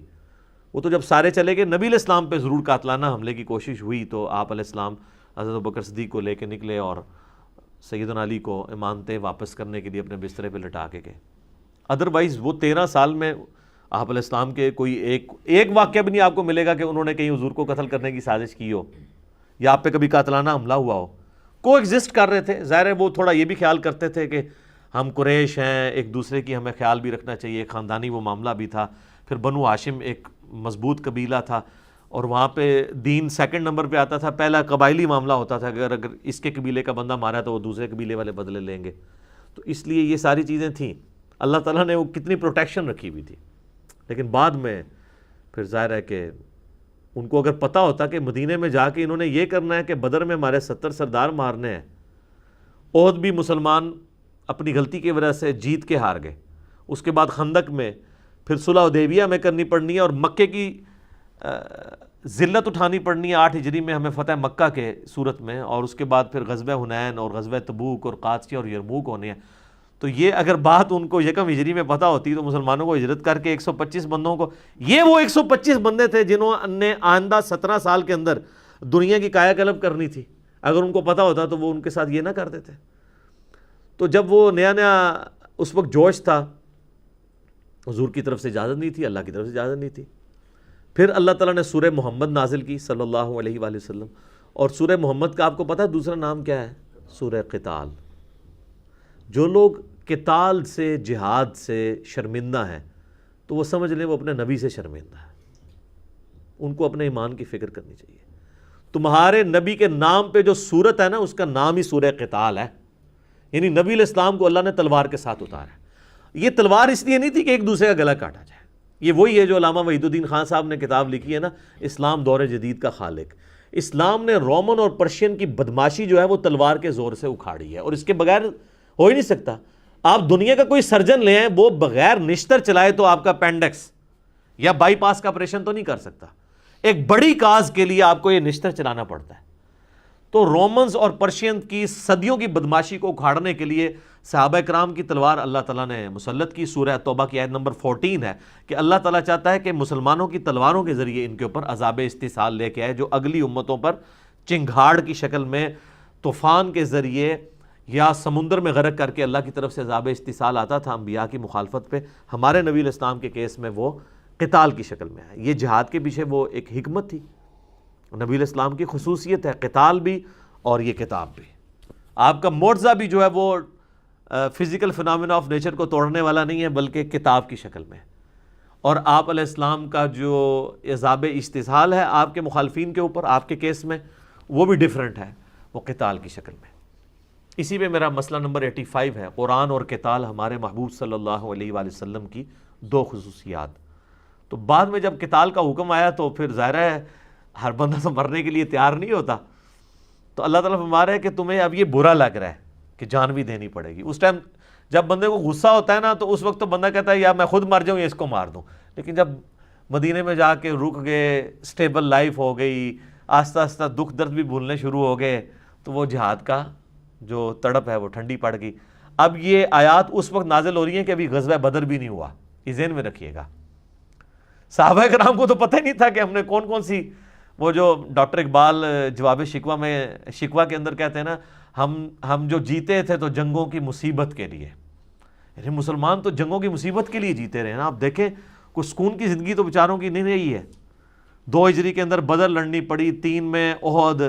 وہ تو جب سارے چلے گئے، نبی علیہ السلام پہ ضرور قاتلانہ حملے کی کوشش ہوئی، تو آپ علیہ السلام حضرت ابوبکر صدیق کو لے کے نکلے اور سیدنا علی کو امانتیں واپس کرنے کے لیے اپنے بسترے پہ لٹا کے گئے۔ ادروائز وہ 13 سال میں آپ علیہ السلام کے کوئی ایک واقعہ بھی نہیں آپ کو ملے گا کہ انہوں نے کہیں حضور کو قتل کرنے کی سازش کی ہو یا آپ پہ کبھی قاتلانہ حملہ ہوا ہو۔ کو ایگزسٹ کر رہے تھے، ظاہر ہے وہ تھوڑا یہ بھی خیال کرتے تھے کہ ہم قریش ہیں، ایک دوسرے کی ہمیں خیال بھی رکھنا چاہیے، خاندانی وہ معاملہ بھی تھا۔ پھر بنو ہاشم ایک مضبوط قبیلہ تھا، اور وہاں پہ دین سیکنڈ نمبر پہ آتا تھا، پہلا قبائلی معاملہ ہوتا تھا کہ اگر اس کے قبیلے کا بندہ مارا تو وہ دوسرے قبیلے والے بدلے لیں گے، تو اس لیے یہ ساری چیزیں تھیں۔ اللہ تعالیٰ نے وہ کتنی پروٹیکشن رکھی ہوئی تھی، لیکن بعد میں پھر ظاہر ہے کہ ان کو اگر پتہ ہوتا کہ مدینے میں جا کے انہوں نے یہ کرنا ہے کہ بدر میں ہمارے 70 سردار مارنے ہیں، احد بھی مسلمان اپنی غلطی کی وجہ سے جیت کے ہار گئے، اس کے بعد خندق میں، پھر صلح حدیبیہ میں کرنی پڑنی ہے، اور مکے کی ذلت اٹھانی پڑنی ہے 8 ہجری میں ہمیں فتح مکہ کے صورت میں، اور اس کے بعد پھر غزوہ حنین اور غزوہ تبوک اور قادسیہ اور یرموک ہونے ہیں۔ تو یہ اگر بات ان کو یکم ہجری میں پتہ ہوتی تو مسلمانوں کو ہجرت کر کے 125 بندوں کو، یہ وہ 125 بندے تھے جنہوں نے آئندہ 17 سال کے اندر دنیا کی کایا کلب کرنی تھی، اگر ان کو پتہ ہوتا تو وہ ان کے ساتھ یہ نہ کر دیتے۔ تو جب وہ نیا اس وقت جوش تھا، حضور کی طرف سے اجازت نہیں تھی، اللہ کی طرف سے اجازت نہیں تھی۔ پھر اللہ تعالیٰ نے سورہ محمد نازل کی صلی اللہ علیہ وآلہ وسلم، اور سورہ محمد کا آپ کو پتہ ہے دوسرا نام کیا ہے؟ سورہ قتال۔ جو لوگ قتال سے، جہاد سے شرمندہ ہیں تو وہ سمجھ لیں وہ اپنے نبی سے شرمندہ ہے، ان کو اپنے ایمان کی فکر کرنی چاہیے۔ تمہارے نبی کے نام پہ جو سورت ہے نا، اس کا نام ہی سورہ قتال ہے، یعنی نبی علیہ السلام کو اللہ نے تلوار کے ساتھ اتارا ہے۔ یہ تلوار اس لیے نہیں تھی کہ ایک دوسرے کا گلا کاٹا جائے، یہ وہی ہے جو علامہ وحید الدین خان صاحب نے کتاب لکھی ہے نا، اسلام دور جدید کا خالق۔ اسلام نے رومن اور پرشین کی بدماشی جو ہے وہ تلوار کے زور سے اکھاڑی ہے، اور اس کے بغیر ہو ہی نہیں سکتا۔ آپ دنیا کا کوئی سرجن لے آئیں، وہ بغیر نشتر چلائے تو آپ کا پینڈکس یا بائی پاس کا آپریشن تو نہیں کر سکتا، ایک بڑی کاز کے لیے آپ کو یہ نشتر چلانا پڑتا ہے۔ تو رومنز اور پرشین کی صدیوں کی بدماشی کو اکھاڑنے کے لیے صحابہ کرام کی تلوار اللہ تعالیٰ نے مسلط کی۔ سورہ توبہ کی آیت نمبر 14 ہے کہ اللہ تعالیٰ چاہتا ہے کہ مسلمانوں کی تلواروں کے ذریعے ان کے اوپر عذاب استحصال لے کے آئے جو اگلی امتوں پر چنگھاڑ کی شکل میں، طوفان کے ذریعے یا سمندر میں غرق کر کے اللہ کی طرف سے عذاب استحصال آتا تھا انبیاء کی مخالفت پہ، ہمارے نبی علیہ السلام کے کیس میں وہ قتال کی شکل میں ہے۔ یہ جہاد کے پیچھے وہ ایک حکمت تھی، نبی علیہ السلام کی خصوصیت ہے، قتال بھی اور یہ کتاب بھی۔ آپ کا معجزہ بھی جو ہے وہ فزیکل فنامنا آف نیچر کو توڑنے والا نہیں ہے، بلکہ کتاب کی شکل میں ہے۔ اور آپ علیہ السلام کا جو عذاب استحصال ہے آپ کے مخالفین کے اوپر، آپ کے کیس میں وہ بھی ڈیفرنٹ ہے، وہ قتال کی شکل میں۔ اسی پہ میرا مسئلہ نمبر 85 ہے، قرآن اور قتال ہمارے محبوب صلی اللہ علیہ وآلہ وسلم کی دو خصوصیات۔ تو بعد میں جب قتال کا حکم آیا تو پھر ظاہر ہے ہر بندہ تو مرنے کے لیے تیار نہیں ہوتا، تو اللہ تعالیٰ فرما رہا ہے کہ تمہیں اب یہ برا لگ رہا ہے کہ جان بھی دینی پڑے گی۔ اس ٹائم جب بندے کو غصہ ہوتا ہے نا تو اس وقت تو بندہ کہتا ہے یا میں خود مر جاؤں یا اس کو مار دوں، لیکن جب مدینے میں جا کے رک گئے، سٹیبل لائف ہو گئی، آہستہ آہستہ دکھ درد بھی بھولنے شروع ہو گئے، تو وہ جہاد کا جو تڑپ ہے وہ ٹھنڈی پڑ گئی۔ اب یہ آیات اس وقت نازل ہو رہی ہیں کہ ابھی غزوہ بدر بھی نہیں ہوا، یہ ذہن میں رکھیے گا۔ صحابہ کرام کو تو پتہ ہی نہیں تھا کہ ہم نے کون کون سی، وہ جو ڈاکٹر اقبال جواب شکوہ میں شکوہ کے اندر کہتے ہیں نا، ہم جو جیتے تھے تو جنگوں کی مصیبت کے لیے، یعنی مسلمان تو جنگوں کی مصیبت کے لیے جیتے رہے نا۔ آپ دیکھیں کوئی سکون کی زندگی تو بیچاروں کی نہیں رہی ہے۔ 2 ہجری کے اندر بدر لڑنی پڑی، 3 میں احد،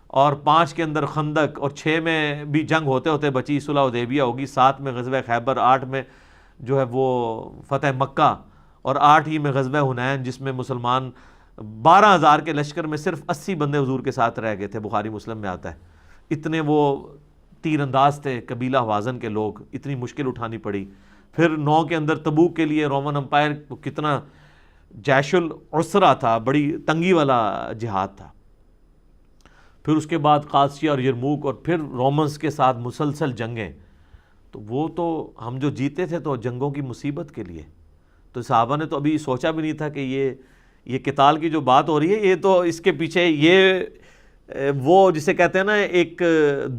اور 5 کے اندر خندق، اور 6 میں بھی جنگ ہوتے ہوتے بچی صلح حدیبیہ ہوگی، 7 میں غزوہ خیبر، 8 میں جو ہے وہ فتح مکہ، اور 8 ہی میں غزوہ حنین جس میں مسلمان 12,000 کے لشکر میں صرف 80 بندے حضور کے ساتھ رہ گئے تھے، بخاری مسلم میں آتا ہے۔ اتنے وہ تیر انداز تھے قبیلہ حوازن کے لوگ، اتنی مشکل اٹھانی پڑی۔ پھر 9 کے اندر تبوک کے لیے رومن امپائر کو کتنا جیش العسرہ تھا، بڑی تنگی والا جہاد تھا۔ پھر اس کے بعد قادسیہ اور یرموک، اور پھر رومنز کے ساتھ مسلسل جنگیں، تو وہ تو ہم جو جیتے تھے تو جنگوں کی مصیبت کے لیے۔ تو صحابہ نے تو ابھی سوچا بھی نہیں تھا کہ یہ قتال کی جو بات ہو رہی ہے، یہ تو اس کے پیچھے یہ وہ جسے کہتے ہیں نا ایک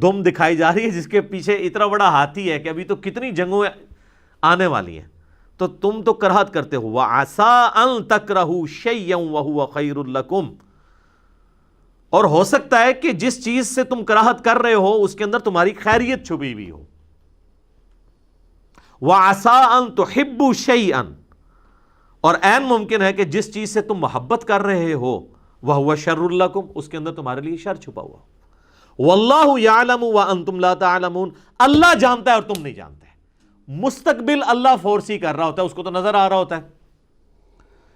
دم دکھائی جا رہی ہے جس کے پیچھے اتنا بڑا ہاتھی ہے کہ ابھی تو کتنی جنگوں آنے والی ہیں، تو تم تو کراہت کرتے ہو۔ وَعَسَىٰ أَن تَكْرَهُوا شَيْئًا وَهُوَ خَيْرٌ لَكُمْ، اور ہو سکتا ہے کہ جس چیز سے تم کراہت کر رہے ہو اس کے اندر تمہاری خیریت چھپی ہوئی ہو۔ وَعَسَىٰ أَن تُحِبُّوا شَيْئًا، اور عین ممکن ہے کہ جس چیز سے تم محبت کر رہے ہو وَهُوَ شَرٌّ لَكُمْ، اس کے اندر تمہارے لیے شر چھپا ہوا ہو۔ وَاللَّهُ يَعْلَمُ وَأَنْتُمْ لَا تَعْلَمُونَ، اللہ جانتا ہے اور تم نہیں جانتے۔ مستقبل اللہ فورسی کر رہا ہوتا ہے، اس کو تو نظر آ رہا ہوتا ہے۔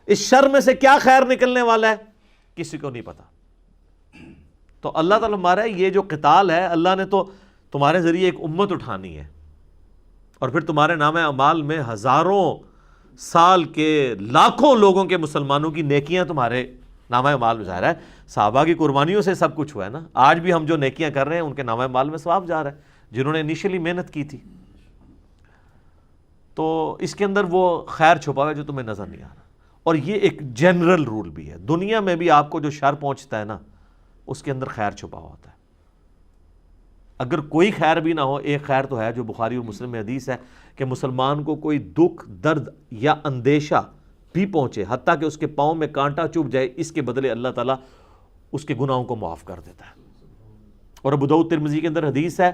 اس شر میں سے کیا خیر نکلنے والا ہے کسی کو نہیں پتا۔ تو اللہ تعالیٰ ہمارا یہ جو قتال ہے، اللہ نے تو تمہارے ذریعے ایک امت اٹھانی ہے، اور پھر تمہارے نام اعمال میں ہزاروں سال کے لاکھوں لوگوں کے مسلمانوں کی نیکیاں تمہارے نام اعمال میں ظاہر ہے۔ صحابہ کی قربانیوں سے سب کچھ ہوا ہے نا۔ آج بھی ہم جو نیکیاں کر رہے ہیں ان کے نام اعمال میں ثواب جا رہا ہے، جنہوں نے انیشلی محنت کی تھی۔ تو اس کے اندر وہ خیر چھپا ہوا ہے جو تمہیں نظر نہیں آ رہا۔ اور یہ ایک جنرل رول بھی ہے، دنیا میں بھی آپ کو جو شر پہنچتا ہے نا اس کے اندر خیر چھپا ہوا ہوتا ہے۔ اگر کوئی خیر بھی نہ ہو، ایک خیر تو ہے جو بخاری اور مسلم میں حدیث ہے کہ مسلمان کو کوئی دکھ، درد یا اندیشہ بھی پہنچے، حتیٰ کہ اس کے پاؤں میں کانٹا چبھ جائے، اس کے بدلے اللہ تعالیٰ اس کے گناہوں کو معاف کر دیتا ہے۔ اور ابو داؤد ترمذی کے اندر حدیث ہے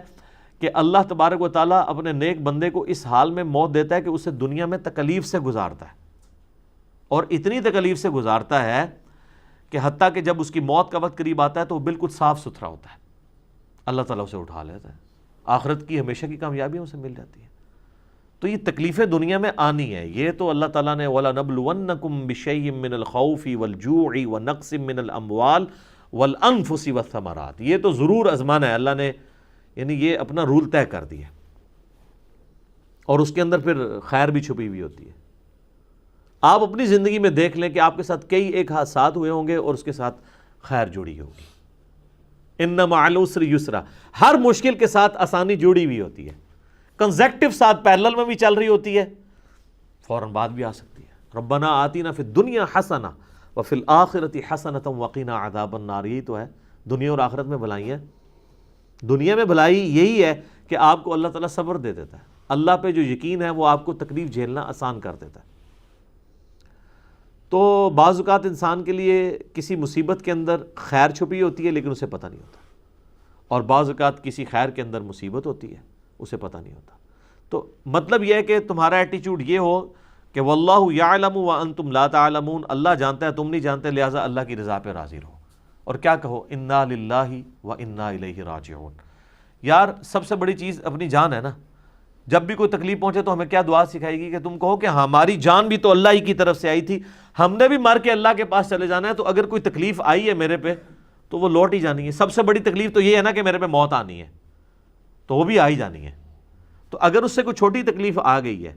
کہ اللہ تبارک و تعالیٰ اپنے نیک بندے کو اس حال میں موت دیتا ہے کہ اسے دنیا میں تکلیف سے گزارتا ہے، اور اتنی تکلیف سے گزارتا ہے کہ حتیٰ کہ جب اس کی موت کا وقت قریب آتا ہے تو وہ بالکل صاف ستھرا ہوتا ہے، اللہ تعالیٰ اسے اٹھا لیتا ہے، آخرت کی ہمیشہ کی کامیابیاں اسے مل جاتی ہیں۔ تو یہ تکلیفیں دنیا میں آنی ہے، یہ تو اللہ تعالیٰ نے وَلَنَبْلُوَنَّكُمْ بِشَيْءٍ مِّنَ الْخَوْفِ وَالْجُوعِ وَنَقْصٍ مِّنَ الْأَمْوَالِ وَالْأَنفُسِ وَالثَّمَرَاتِ، یہ تو ضرور آزمانا ہے، اللہ نے یعنی یہ اپنا رول طے کر دیا، اور اس کے اندر پھر خیر بھی چھپی ہوئی ہوتی ہے۔ آپ اپنی زندگی میں دیکھ لیں کہ آپ کے ساتھ کئی ایک حادثات ہوئے ہوں گے اور اس کے ساتھ خیر جڑی ہوگی۔ اِنَّ مَعَ الْعُسْرِ يُسْرًا، ہر مشکل کے ساتھ آسانی جڑی ہوئی ہوتی ہے، کنزیکٹو ساتھ پیرلل میں بھی چل رہی ہوتی ہے، فوراً بعد بھی آ سکتی ہے۔ ربنا آتینا فی الدنیا حسنہ وفی الآخرۃ حسنۃ وقنا عذاب النار، یہی تو ہے دنیا اور آخرت میں بھلائی ہے۔ دنیا میں بھلائی یہی ہے کہ آپ کو اللہ تعالیٰ صبر دے دیتا ہے، اللہ پہ جو یقین ہے وہ آپ کو تکلیف جھیلنا آسان کر دیتا ہے۔ تو بعض اوقات انسان کے لیے کسی مصیبت کے اندر خیر چھپی ہوتی ہے لیکن اسے پتہ نہیں ہوتا، اور بعض اوقات کسی خیر کے اندر مصیبت ہوتی ہے اسے پتہ نہیں ہوتا۔ تو مطلب یہ ہے کہ تمہارا ایٹیچیوڈ یہ ہو کہ واللہ یعلم وانتم لا تعلمون، اللہ جانتا ہے تم نہیں جانتے، لہٰذا اللہ کی رضا پہ راضی رہو۔ اور کیا کہو؟ انا للہ و انا الیہ راجعون۔ یار سب سے بڑی چیز اپنی جان ہے نا، جب بھی کوئی تکلیف پہنچے تو ہمیں کیا دعا سکھائے گی کہ تم کہو کہ ہماری جان بھی تو اللہ ہی کی طرف سے آئی تھی، ہم نے بھی مر کے اللہ کے پاس چلے جانا ہے، تو اگر کوئی تکلیف آئی ہے میرے پہ تو وہ لوٹ ہی جانی ہے۔ سب سے بڑی تکلیف تو یہ ہے نا کہ میرے پہ موت آنی ہے، تو وہ بھی آ ہی جانی ہے۔ تو اگر اس سے کوئی چھوٹی تکلیف آ گئی ہے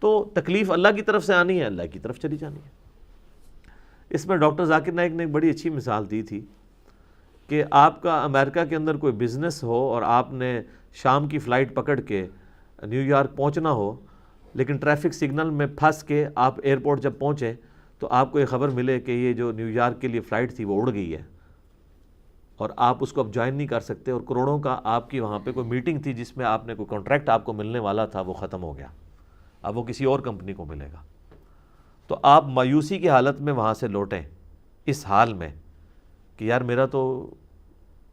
تو تکلیف اللہ کی طرف سے آنی ہے، اللہ کی طرف چلی جانی ہے۔ اس میں ڈاکٹر ذاکر نائک نے ایک بڑی اچھی مثال دی تھی کہ آپ کا امریکہ کے اندر کوئی بزنس ہو اور آپ نے شام کی فلائٹ پکڑ کے نیو یارک پہنچنا ہو، لیکن ٹریفک سگنل میں پھنس کے آپ ایئرپورٹ جب پہنچے تو آپ کو یہ خبر ملے کہ یہ جو نیو یارک کے لیے فلائٹ تھی وہ اڑ گئی ہے اور آپ اس کو اب جوائن نہیں کر سکتے، اور کروڑوں کا آپ کی وہاں پہ کوئی میٹنگ تھی جس میں آپ نے کوئی کانٹریکٹ آپ کو ملنے والا تھا، وہ ختم ہو گیا، اب وہ کسی اور کمپنی کو ملے گا۔ تو آپ مایوسی کی حالت میں وہاں سے لوٹیں اس حال میں کہ یار میرا تو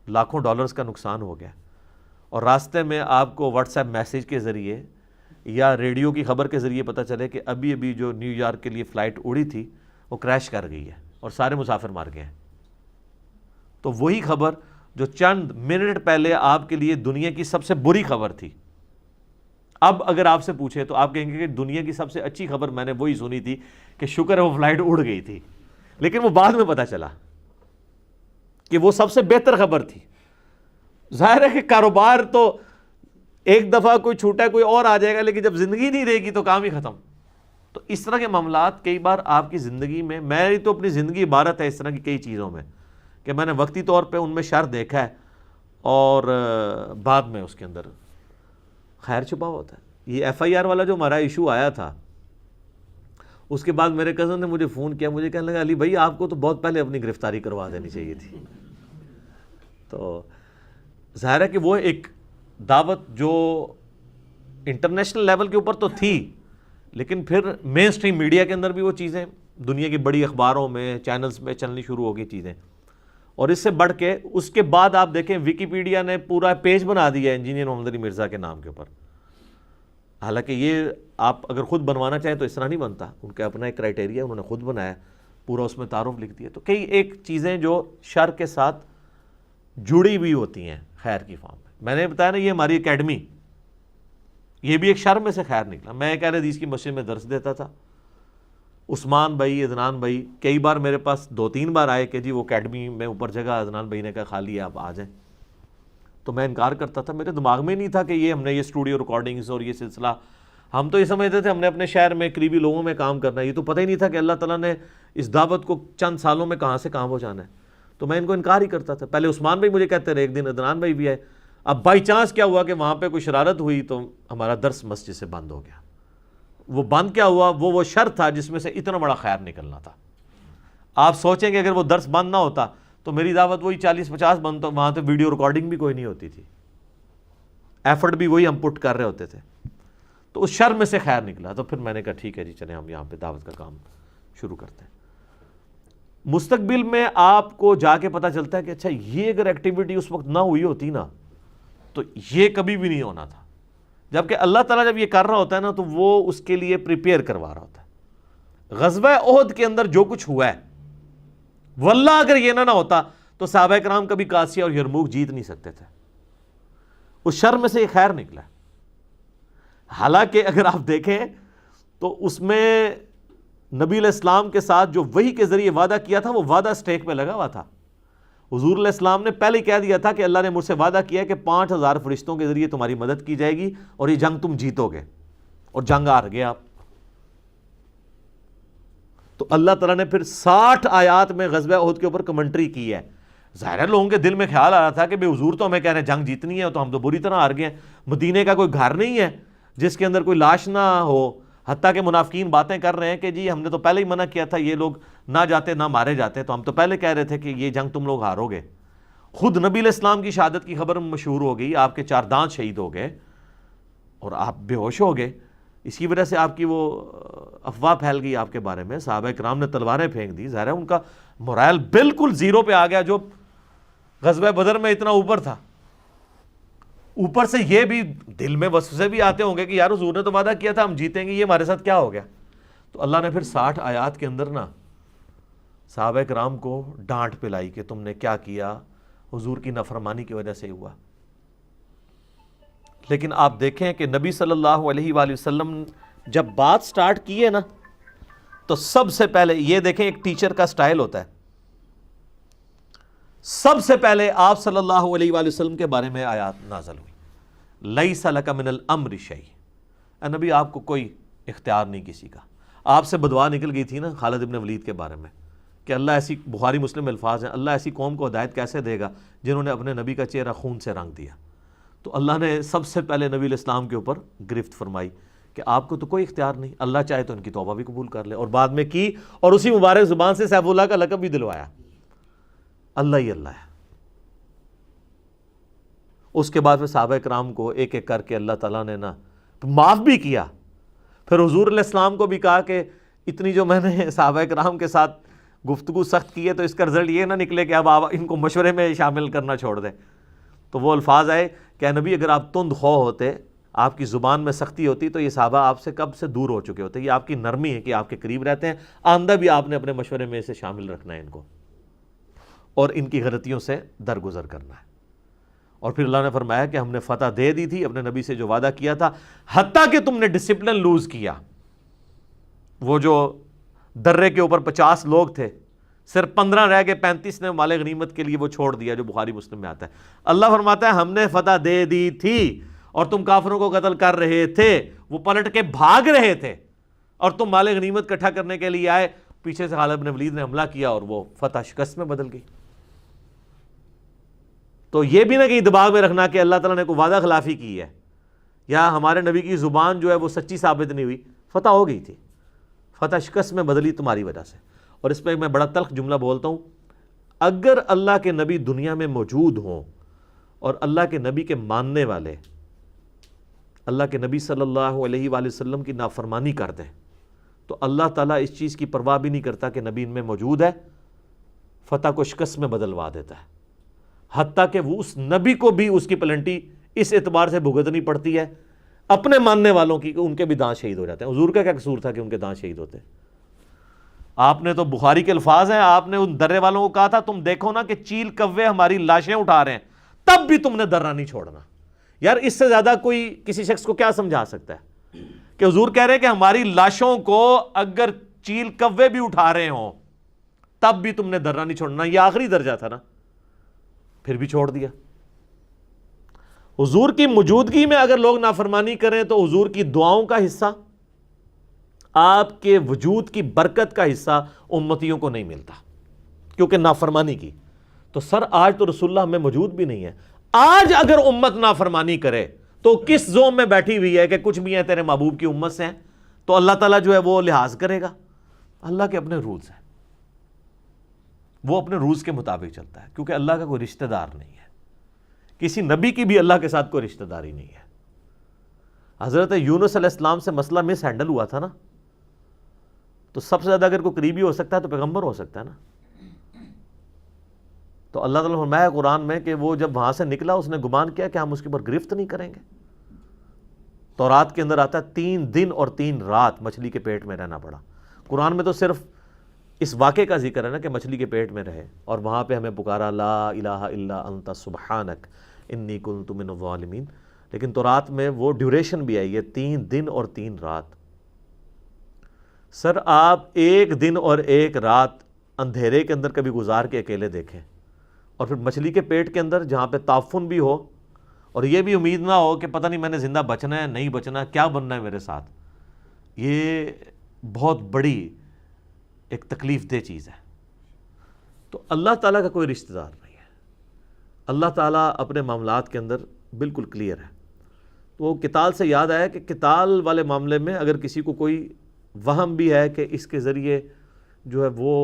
لاکھوں ڈالرز کا نقصان ہو گیا، اور راستے میں آپ کو واٹس ایپ میسیج کے ذریعے یا ریڈیو کی خبر کے ذریعے پتہ چلے کہ ابھی ابھی جو نیو یارک کے لیے فلائٹ اڑی تھی وہ کریش کر گئی ہے اور سارے مسافر مار گئے ہیں۔ تو وہی خبر جو چند منٹ پہلے آپ کے لیے دنیا کی سب سے بری خبر تھی، اب اگر آپ سے پوچھے تو آپ کہیں گے کہ دنیا کی سب سے اچھی خبر میں نے وہی سنی تھی کہ شکر ہے وہ فلائٹ اڑ گئی تھی، لیکن وہ بعد میں پتہ چلا کہ وہ سب سے بہتر خبر تھی۔ ظاہر ہے کہ کاروبار تو ایک دفعہ کوئی چھوٹا ہے کوئی اور آ جائے گا، لیکن جب زندگی نہیں رہے گی تو کام ہی ختم۔ تو اس طرح کے معاملات کئی بار آپ کی زندگی میں، میری تو اپنی زندگی عبارت ہے اس طرح کی کئی چیزوں میں کہ میں نے وقتی طور پہ ان میں شر دیکھا ہے اور بعد میں اس کے اندر خیر چھپا ہوتا ہے۔ یہ ایف آئی آر والا جو ہمارا ایشو آیا تھا، اس کے بعد میرے کزن نے مجھے فون کیا، مجھے کہنے لگا علی بھائی آپ کو تو بہت پہلے اپنی گرفتاری کروا دینی چاہیے تھی۔ تو ظاہر ہے کہ وہ ایک دعوت جو انٹرنیشنل لیول کے اوپر تو تھی، لیکن پھر مین سٹریم میڈیا کے اندر بھی وہ چیزیں دنیا کی بڑی اخباروں میں چینلز میں چلنی شروع ہو گئی چیزیں، اور اس سے بڑھ کے اس کے بعد آپ دیکھیں ویکیپیڈیا نے پورا پیج بنا دیا انجینئر محمد علی مرزا کے نام کے اوپر۔ حالانکہ یہ آپ اگر خود بنوانا چاہیں تو اس طرح نہیں بنتا، ان کا اپنا ایک کرائٹیریا انہوں نے خود بنایا، پورا اس میں تعارف لکھ دیا۔ تو کئی ایک چیزیں جو شر کے ساتھ جڑی ہوئی ہوتی ہیں خیر کی فارم میں نے بتایا نا، یہ ہماری اکیڈمی، یہ بھی ایک شر میں سے خیر نکلا۔ میں ایک اہل حدیث کی مسجد میں درس دیتا تھا، عثمان بھائی، عدنان بھائی کئی بار میرے پاس 2-3 بار آئے کہ جی وہ اکیڈمی میں اوپر جگہ، عدنان بھائی نے کہا خالی ہے آپ آ جائیں، تو میں انکار کرتا تھا۔ میرے دماغ میں نہیں تھا کہ یہ ہم نے یہ اسٹوڈیو ریکارڈنگز اور یہ سلسلہ، ہم تو یہ سمجھتے تھے ہم نے اپنے شہر میں قریبی لوگوں میں کام کرنا ہے، یہ تو پتہ ہی نہیں تھا کہ اللہ تعالیٰ نے اس دعوت کو چند سالوں میں کہاں سے کہاں پہنچانا ہے۔ تو میں ان کو انکار ہی کرتا تھا۔ پہلے عثمان بھائی مجھے کہتے رہے، ایک دن عدنان بھائی بھی آئے۔ اب بائی چانس کیا ہوا کہ وہاں پہ کوئی شرارت ہوئی تو ہمارا درس مسجد سے بند ہو گیا۔ وہ بند کیا ہوا، وہ شر تھا جس میں سے اتنا بڑا خیر نکلنا تھا۔ آپ سوچیں کہ اگر وہ درس بند نہ ہوتا تو میری دعوت وہی 40-50 بند، تو وہاں تو ویڈیو ریکارڈنگ بھی کوئی نہیں ہوتی تھی، ایفرٹ بھی وہی ہم پٹ کر رہے ہوتے تھے۔ تو اس شر میں سے خیر نکلا، تو پھر میں نے کہا ٹھیک ہے جی چلیں ہم یہاں پہ دعوت کا کام شروع کرتے ہیں۔ مستقبل میں آپ کو جا کے پتہ چلتا ہے کہ اچھا یہ اگر ایکٹیویٹی اس وقت نہ ہوئی ہوتی نا تو یہ کبھی بھی نہیں ہونا تھا۔ جبکہ اللہ تعالیٰ جب یہ کر رہا ہوتا ہے نا تو وہ اس کے لیے پریپیئر کروا رہا ہوتا ہے۔ غزوہ احد کے اندر جو کچھ ہوا ہے، واللہ اگر یہ نہ ہوتا تو صحابہ کرام کبھی قادسیہ اور یرموک جیت نہیں سکتے تھے۔ اس شر میں سے یہ خیر نکلا۔ حالانکہ اگر آپ دیکھیں تو اس میں نبی علیہ السلام کے ساتھ جو وحی کے ذریعے وعدہ کیا تھا وہ وعدہ سٹیک پہ لگا ہوا تھا۔ حضور علیہ السلام نے پہلے ہی کہہ دیا تھا کہ اللہ نے مجھ سے وعدہ کیا ہے کہ 5000 فرشتوں کے ذریعے تمہاری مدد کی جائے گی اور یہ جنگ تم جیتو گے، اور جنگ ہار گئے آپ۔ تو اللہ تعالیٰ نے پھر 60 آیات میں غزوہ احد کے اوپر کمنٹری کی ہے۔ ظاہر ہے لوگوں کے دل میں خیال آ رہا تھا کہ بے حضور تو ہمیں کہہ رہے ہیں جنگ جیتنی ہے، تو ہم تو بری طرح ہار گئے ہیں۔ مدینے کا کوئی گھر نہیں ہے جس کے اندر کوئی لاش نہ ہو، حتیٰ کہ منافقین باتیں کر رہے ہیں کہ جی ہم نے تو پہلے ہی منع کیا تھا یہ لوگ نہ جاتے نہ مارے جاتے، تو ہم تو پہلے کہہ رہے تھے کہ یہ جنگ تم لوگ ہارو گے۔ خود نبی علیہ السلام کی شہادت کی خبر مشہور ہو گئی، آپ کے 4 دانت شہید ہو گئے اور آپ بے ہوش ہو گئے۔ اس کی وجہ سے آپ کی وہ افواہ پھیل گئی آپ کے بارے میں، صحابہ کرام نے تلواریں پھینک دی، ظاہر ہے ان کا مورائل بالکل زیرو پہ آ گیا، جو غزوہ بدر میں اتنا اوپر تھا، اوپر سے یہ بھی دل میں وسوسے بھی آتے ہوں گے کہ یار حضور نے تو وعدہ کیا تھا ہم جیتیں گے، یہ ہمارے ساتھ کیا ہو گیا؟ تو اللہ نے پھر 60 آیات کے اندر نا صحابہ کرام کو ڈانٹ پلائی کہ تم نے کیا کیا، حضور کی نافرمانی کی وجہ سے ہوا۔ لیکن آپ دیکھیں کہ نبی صلی اللہ علیہ وآلہ وسلم جب بات سٹارٹ کی ہے نا تو سب سے پہلے یہ دیکھیں، ایک ٹیچر کا سٹائل ہوتا ہے، سب سے پہلے آپ صلی اللہ علیہ وآلہ وسلم کے بارے میں آیات نازل ہوئی، لیس لک من الامر شیء، اے نبی آپ کو کوئی اختیار نہیں کسی کا۔ آپ سے بدوا نکل گئی تھی نا خالد ابن ولید کے بارے میں کہ اللہ ایسی، بخاری مسلم الفاظ ہیں، اللہ ایسی قوم کو ہدایت کیسے دے گا جنہوں نے اپنے نبی کا چہرہ خون سے رنگ دیا۔ تو اللہ نے سب سے پہلے نبی علیہ السلام کے اوپر گرفت فرمائی کہ آپ کو تو کوئی اختیار نہیں، اللہ چاہے تو ان کی توبہ بھی قبول کر لے، اور بعد میں کی، اور اسی مبارک زبان سے سیف اللہ کا لقب بھی دلوایا، اللہ ہی اللہ ہے۔ اس کے بعد پھر صحابہ کرام کو ایک ایک کر کے اللہ تعالیٰ نے نا معاف بھی کیا۔ پھر حضور علیہ السلام کو بھی کہا کہ اتنی جو میں نے صحابہ کرام کے ساتھ گفتگو سخت کی ہے تو اس کا رزلٹ یہ نہ نکلے کہ اب آپ ان کو مشورے میں شامل کرنا چھوڑ دیں۔ تو وہ الفاظ آئے کہ اے نبی اگر آپ تند خو ہوتے، آپ کی زبان میں سختی ہوتی تو یہ صحابہ آپ سے کب سے دور ہو چکے ہوتے۔ یہ آپ کی نرمی ہے کہ آپ کے قریب رہتے ہیں، آئندہ بھی آپ نے اپنے مشورے میں سے شامل رکھنا ہے ان کو، اور ان کی غلطیوں سے درگزر کرنا ہے۔ اور پھر اللہ نے فرمایا کہ ہم نے فتح دے دی تھی اپنے نبی سے جو وعدہ کیا تھا، حتیٰ کہ تم نے ڈسپلن لوز کیا۔ وہ جو درے کے اوپر 50 لوگ تھے، صرف 15 رہ گئے، 35 نے مال غنیمت کے لیے وہ چھوڑ دیا، جو بخاری مسلم میں آتا ہے۔ اللہ فرماتا ہے ہم نے فتح دے دی تھی اور تم کافروں کو قتل کر رہے تھے، وہ پلٹ کے بھاگ رہے تھے اور تم مال غنیمت اکٹھا کرنے کے لیے آئے، پیچھے سے خالد بن ولید نے حملہ کیا اور وہ فتح شکست میں بدل گئی۔ تو یہ بھی نہ کہیں دماغ میں رکھنا کہ اللہ تعالیٰ نے کوئی وعدہ خلافی کی ہے یا ہمارے نبی کی زبان جو ہے وہ سچی ثابت نہیں ہوئی، فتح ہو گئی تھی، فتح شکست میں بدلی تمہاری وجہ سے۔ اور اس پہ میں بڑا تلخ جملہ بولتا ہوں، اگر اللہ کے نبی دنیا میں موجود ہوں اور اللہ کے نبی کے ماننے والے اللہ کے نبی صلی اللہ علیہ وآلہ وسلم کی نافرمانی کر دیں تو اللہ تعالیٰ اس چیز کی پرواہ بھی نہیں کرتا کہ نبی ان میں موجود ہے، فتح کو شکست میں بدلوا دیتا ہے، حتیٰ کہ وہ اس نبی کو بھی اس کی پلنٹی اس اعتبار سے بھگتنی پڑتی ہے اپنے ماننے والوں کی کہ ان کے بھی دانت شہید ہو جاتے ہیں۔ حضور کا کیا قصور تھا کہ ان کے دانت شہید ہوتے؟ آپ نے تو بخاری کے الفاظ ہیں، آپ نے ان درے والوں کو کہا تھا تم دیکھو نا کہ چیل کوے ہماری لاشیں اٹھا رہے ہیں، تب بھی تم نے درہ نہیں چھوڑنا۔ یار اس سے زیادہ کوئی کسی شخص کو کیا سمجھا سکتا ہے کہ حضور کہہ رہے ہیں کہ ہماری لاشوں کو اگر چیل کوے بھی اٹھا رہے ہوں تب بھی تم نے درہ نہیں چھوڑنا۔ یہ آخری درجہ تھا نا، پھر بھی چھوڑ دیا۔ حضور کی موجودگی میں اگر لوگ نافرمانی کریں تو حضور کی دعاؤں کا حصہ، آپ کے وجود کی برکت کا حصہ امتیوں کو نہیں ملتا کیونکہ نافرمانی کی۔ تو سر آج تو رسول اللہ ہمیں موجود بھی نہیں ہے، آج اگر امت نافرمانی کرے تو کس زوم میں بیٹھی ہوئی ہے کہ کچھ بھی ہیں تیرے محبوب کی امت سے ہیں، تو اللہ تعالیٰ جو ہے وہ لحاظ کرے گا۔ اللہ کے اپنے رولز ہیں، وہ اپنے رولز کے مطابق چلتا ہے کیونکہ اللہ کا کوئی رشتہ دار نہیں ہے، کسی نبی کی بھی اللہ کے ساتھ کوئی رشتہ داری نہیں ہے۔ حضرت یونس علیہ السلام سے مسئلہ مس ہینڈل ہوا تھا نا، تو سب سے زیادہ اگر کوئی قریبی ہو سکتا ہے تو پیغمبر ہو سکتا ہے نا۔ تو اللہ تعالیٰ فرمایا قرآن میں کہ وہ جب وہاں سے نکلا اس نے گمان کیا کہ ہم اس کے اوپر گرفت نہیں کریں گے۔ تورات کے اندر آتا ہے 3 دن اور 3 رات مچھلی کے پیٹ میں رہنا پڑا۔ قرآن میں تو صرف اس واقعے کا ذکر ہے نا کہ مچھلی کے پیٹ میں رہے اور وہاں پہ ہمیں پکارا لا الہ الا انت سبحانک انی کنت من الظالمین، لیکن تورات میں وہ ڈیوریشن بھی آئی ہے 3 دن اور 3 رات۔ سر آپ 1 دن اور 1 رات اندھیرے کے اندر کبھی گزار کے اکیلے دیکھیں، اور پھر مچھلی کے پیٹ کے اندر جہاں پہ تعفن بھی ہو اور یہ بھی امید نہ ہو کہ پتہ نہیں میں نے زندہ بچنا ہے نہیں بچنا، کیا بننا ہے میرے ساتھ، یہ بہت بڑی ایک تکلیف دہ چیز ہے۔ تو اللہ تعالیٰ کا کوئی رشتہ دار نہیں ہے، اللہ تعالیٰ اپنے معاملات کے اندر بالکل کلیئر ہے۔ تو وہ قتال سے یاد آیا کہ قتال والے معاملے میں اگر کسی کو کوئی وہم بھی ہے کہ اس کے ذریعے جو ہے وہ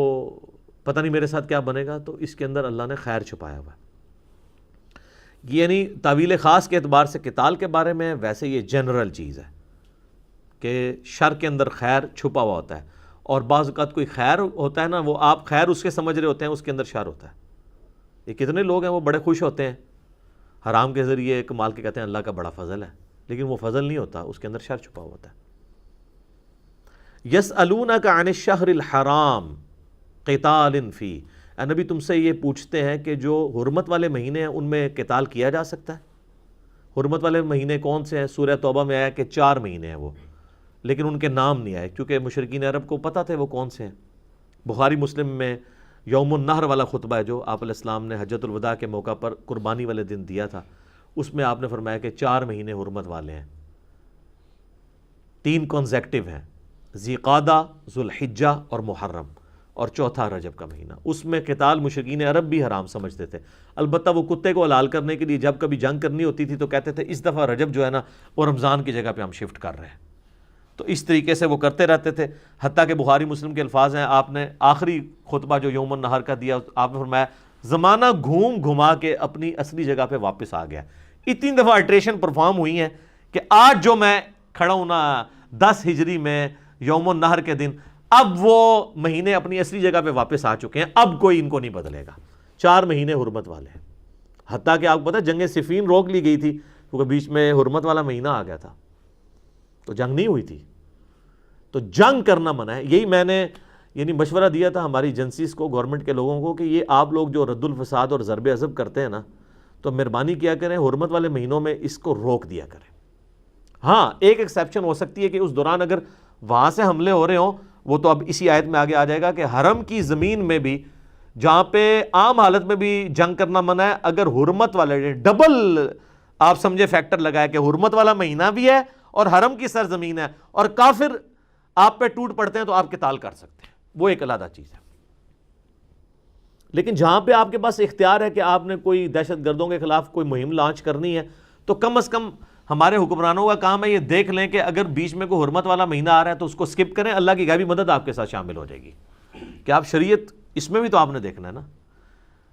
پتہ نہیں میرے ساتھ کیا بنے گا، تو اس کے اندر اللہ نے خیر چھپایا ہوا ہے۔ یعنی تعویل خاص کے اعتبار سے قتال کے بارے میں، ویسے یہ جنرل چیز ہے کہ شر کے اندر خیر چھپا ہوا ہوتا ہے، اور بعض اوقات کوئی خیر ہوتا ہے نا، وہ آپ خیر اس کے سمجھ رہے ہوتے ہیں، اس کے اندر شر ہوتا ہے۔ یہ کتنے لوگ ہیں وہ بڑے خوش ہوتے ہیں حرام کے ذریعے کمال کے، کہتے ہیں اللہ کا بڑا فضل ہے، لیکن وہ فضل نہیں ہوتا، اس کے اندر شر چھپا ہوا ہوتا ہے۔ یسألونک عن الشہر الحرام قتال فی، اے نبی تم سے یہ پوچھتے ہیں کہ جو حرمت والے مہینے ہیں ان میں قتال کیا جا سکتا ہے؟ حرمت والے مہینے کون سے ہیں؟ سورہ توبہ میں آیا کہ 4 مہینے ہیں وہ، لیکن ان کے نام نہیں آئے کیونکہ مشرکین عرب کو پتہ تھے وہ کون سے ہیں۔ بخاری مسلم میں یوم النحر والا خطبہ ہے جو آپ علیہ السلام نے حجۃ الوداع کے موقع پر قربانی والے دن دیا تھا، اس میں آپ نے فرمایا کہ 4 مہینے حرمت والے ہیں، 3 کنزیکٹیو ہیں، ذی قعدہ، ذوالحجہ اور محرم، اور چوتھا رجب کا مہینہ۔ اس میں قتال مشرکین عرب بھی حرام سمجھتے تھے، البتہ وہ کتے کو حلال کرنے کے لیے جب کبھی جنگ کرنی ہوتی تھی تو کہتے تھے اس دفعہ رجب جو ہے نا وہ رمضان کی جگہ پہ ہم شفٹ کر رہے ہیں، تو اس طریقے سے وہ کرتے رہتے تھے۔ حتیٰ کہ بخاری مسلم کے الفاظ ہیں، آپ نے آخری خطبہ جو یوم النحر کا دیا، آپ نے فرمایا زمانہ گھوم گھما کے اپنی اصلی جگہ پہ واپس آ گیا۔ اتنی دفعہ الٹریشن پرفارم ہوئی ہیں کہ آج جو میں کھڑا ہوں نا 10 ہجری میں یوم النحر کے دن، اب وہ مہینے اپنی اصلی جگہ پہ واپس آ چکے ہیں، اب کوئی ان کو نہیں بدلے گا۔ 4 مہینے حرمت والے ہیں، حتیٰ کہ آپ کو پتہ ہے جنگ صفین روک لی گئی تھی کیونکہ بیچ میں حرمت والا مہینہ آ گیا تھا، تو جنگ نہیں ہوئی تھی، تو جنگ کرنا منع ہے۔ یہی میں نے مشورہ دیا تھا ہماری ایجنسیز کو، گورنمنٹ کے لوگوں کو، کہ یہ آپ لوگ جو رد الفساد اور ضرب عضب کرتے ہیں نا، تو مہربانی کیا کریں حرمت والے مہینوں میں اس کو روک دیا کریں۔ ہاں ایک ایکسیپشن ہو سکتی ہے کہ اس دوران اگر وہاں سے حملے ہو رہے ہوں، وہ تو اب اسی آیت میں آگے آ جائے گا کہ حرم کی زمین میں بھی جہاں پہ عام حالت میں بھی جنگ کرنا منع ہے، اگر حرمت والے ڈبل آپ سمجھے فیکٹر لگائے کہ حرمت والا مہینہ بھی ہے اور حرم کی سرزمین ہے اور کافر آپ پہ ٹوٹ پڑتے ہیں تو آپ قتال کر سکتے ہیں، وہ ایک علیحدہ چیز ہے۔ لیکن جہاں پہ آپ کے پاس اختیار ہے کہ آپ نے کوئی دہشت گردوں کے خلاف کوئی مہم لانچ کرنی ہے، تو کم از کم ہمارے حکمرانوں کا کام ہے یہ دیکھ لیں کہ اگر بیچ میں کوئی حرمت والا مہینہ آ رہا ہے تو اس کو سکپ کریں، اللہ کی غیبی مدد آپ کے ساتھ شامل ہو جائے گی کہ آپ شریعت اس میں بھی تو آپ نے دیکھنا ہے نا۔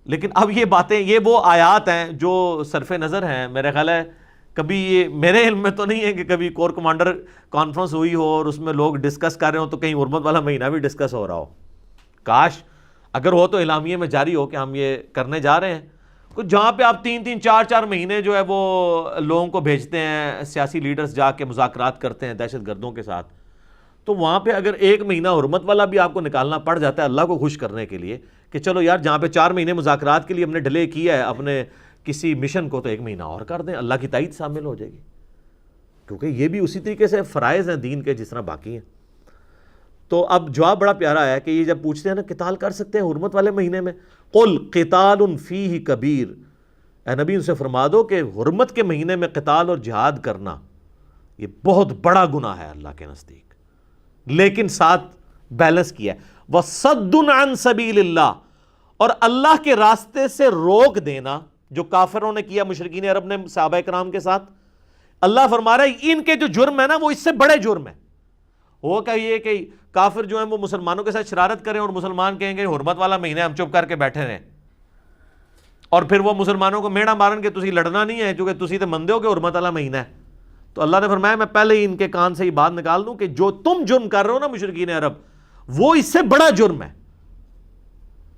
لیکن اب یہ باتیں، یہ وہ آیات ہیں جو صرف نظر ہیں، میرے خیال ہے کبھی یہ میرے علم میں تو نہیں ہے کہ کبھی کور کمانڈر کانفرنس ہوئی ہو اور اس میں لوگ ڈسکس کر رہے ہوں تو کہیں حرمت والا مہینہ بھی ڈسکس ہو رہا ہو۔ کاش اگر ہو تو اعلامیے میں جاری ہو کہ ہم یہ کرنے جا رہے ہیں، کچھ جہاں پہ آپ 3 4 مہینے جو ہے وہ لوگوں کو بھیجتے ہیں، سیاسی لیڈرز جا کے مذاکرات کرتے ہیں دہشت گردوں کے ساتھ، تو وہاں پہ اگر 1 مہینہ حرمت والا بھی آپ کو نکالنا پڑ جاتا ہے اللہ کو خوش کرنے کے لیے کہ چلو یار جہاں پہ 4 مہینے مذاکرات کے لیے ہم نے ڈیلے کیا ہے اپنے کسی مشن کو، تو 1 مہینہ اور کر دیں، اللہ کی تائید شامل ہو جائے گی، کیونکہ یہ بھی اسی طریقے سے فرائض ہیں دین کے جس طرح باقی ہیں۔ تو اب جواب بڑا پیارا ہے کہ یہ جب پوچھتے ہیں نا قتال کر سکتے ہیں حرمت والے مہینے میں، قل قتال فیہ کبیر، اے نبی ان سے فرما دو کہ حرمت کے مہینے میں قتال اور جہاد کرنا یہ بہت بڑا گناہ ہے اللہ کے نزدیک، لیکن ساتھ بیلنس کیا ہے وَصَدٌّ عَن سَبِيلِ اللَّهِ، اور اللہ کے راستے سے روک دینا جو کافروں نے کیا، مشرکین عرب نے صحابہ کرام کے ساتھ۔ اللہ فرما رہا ہے ان کے جو جرم ہے نا وہ اس سے بڑے جرم ہیں۔ وہ کہ یہ کہ کافر جو ہیں وہ مسلمانوں کے ساتھ شرارت کریں اور مسلمان کہیں گے حرمت والا مہینہ ہم چپ کر کے بیٹھے رہیں، اور پھر وہ مسلمانوں کو میڑا مارن کہ تسی لڑنا نہیں ہے کیونکہ تسی تو مندے ہو کہ حرمت والا مہینہ ہے۔ تو اللہ نے فرمایا میں پہلے ہی ان کے کان سے یہ بات نکال دوں کہ جو تم جرم کر رہے ہو نا مشرکین عرب، وہ اس سے بڑا جرم ہے۔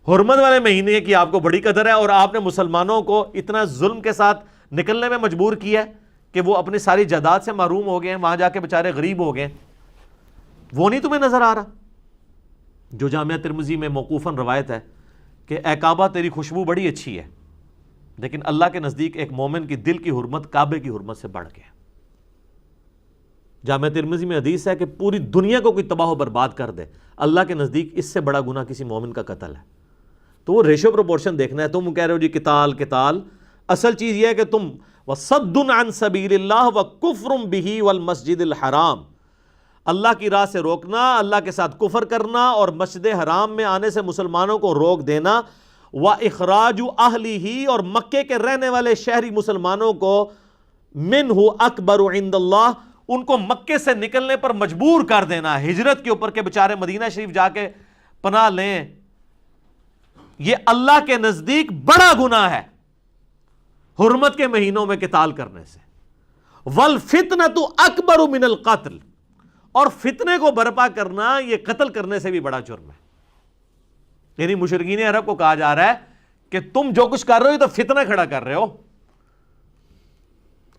حرمت والے مہینے کی آپ کو بڑی قدر ہے اور آپ نے مسلمانوں کو اتنا ظلم کے ساتھ نکلنے میں مجبور کیا ہے کہ وہ اپنی ساری جائیداد سے محروم ہو گئے ہیں، وہاں جا کے بیچارے غریب ہو گئے، وہ نہیں تمہیں نظر آ رہا؟ جو جامعہ ترمذی میں موقوفاً روایت ہے کہ اے کعبہ تیری خوشبو بڑی اچھی ہے، لیکن اللہ کے نزدیک ایک مومن کی دل کی حرمت کعبے کی حرمت سے بڑھ گیا۔ جامعہ ترمذی میں حدیث ہے کہ پوری دنیا کو کوئی تباہ و برباد کر دے، اللہ کے نزدیک اس سے بڑا گناہ کسی مومن کا قتل ہے۔ تو وہ ریشو پروپورشن دیکھنا ہے۔ تم کہہ رہے ہو جی قتال، اصل چیز یہ ہے کہ تم وَصَدٌّ عَن سَبِيلِ اللَّهِ وَكُفْرٌ بِهِ وَالْمَسْجِدِ الْحَرَامِ، اللہ کی راہ سے روکنا، اللہ کے ساتھ کفر کرنا اور مسجد حرام میں آنے سے مسلمانوں کو روک دینا، وَإِخْرَاجُ أَهْلِهِ، اور مکے کے رہنے والے شہری مسلمانوں کو مِنْهُ أَكْبَرُ عِنْدَ اللَّهِ، ان کو مکے سے نکلنے پر مجبور کر دینا ہجرت کے اوپر کہ بچارے مدینہ شریف جا کے پناہ لیں، یہ اللہ کے نزدیک بڑا گناہ ہے حرمت کے مہینوں میں قتال کرنے سے۔ وَالْفِتْنَةُ أَكْبَرُ مِنَ الْقَتْلِ، اور فتنے کو برپا کرنا یہ قتل کرنے سے بھی بڑا جرم ہے. یعنی مشرکین عرب کو کہا جا رہا ہے کہ تم جو کچھ کر رہے ہو یہ تو فتنہ کھڑا کر رہے ہو,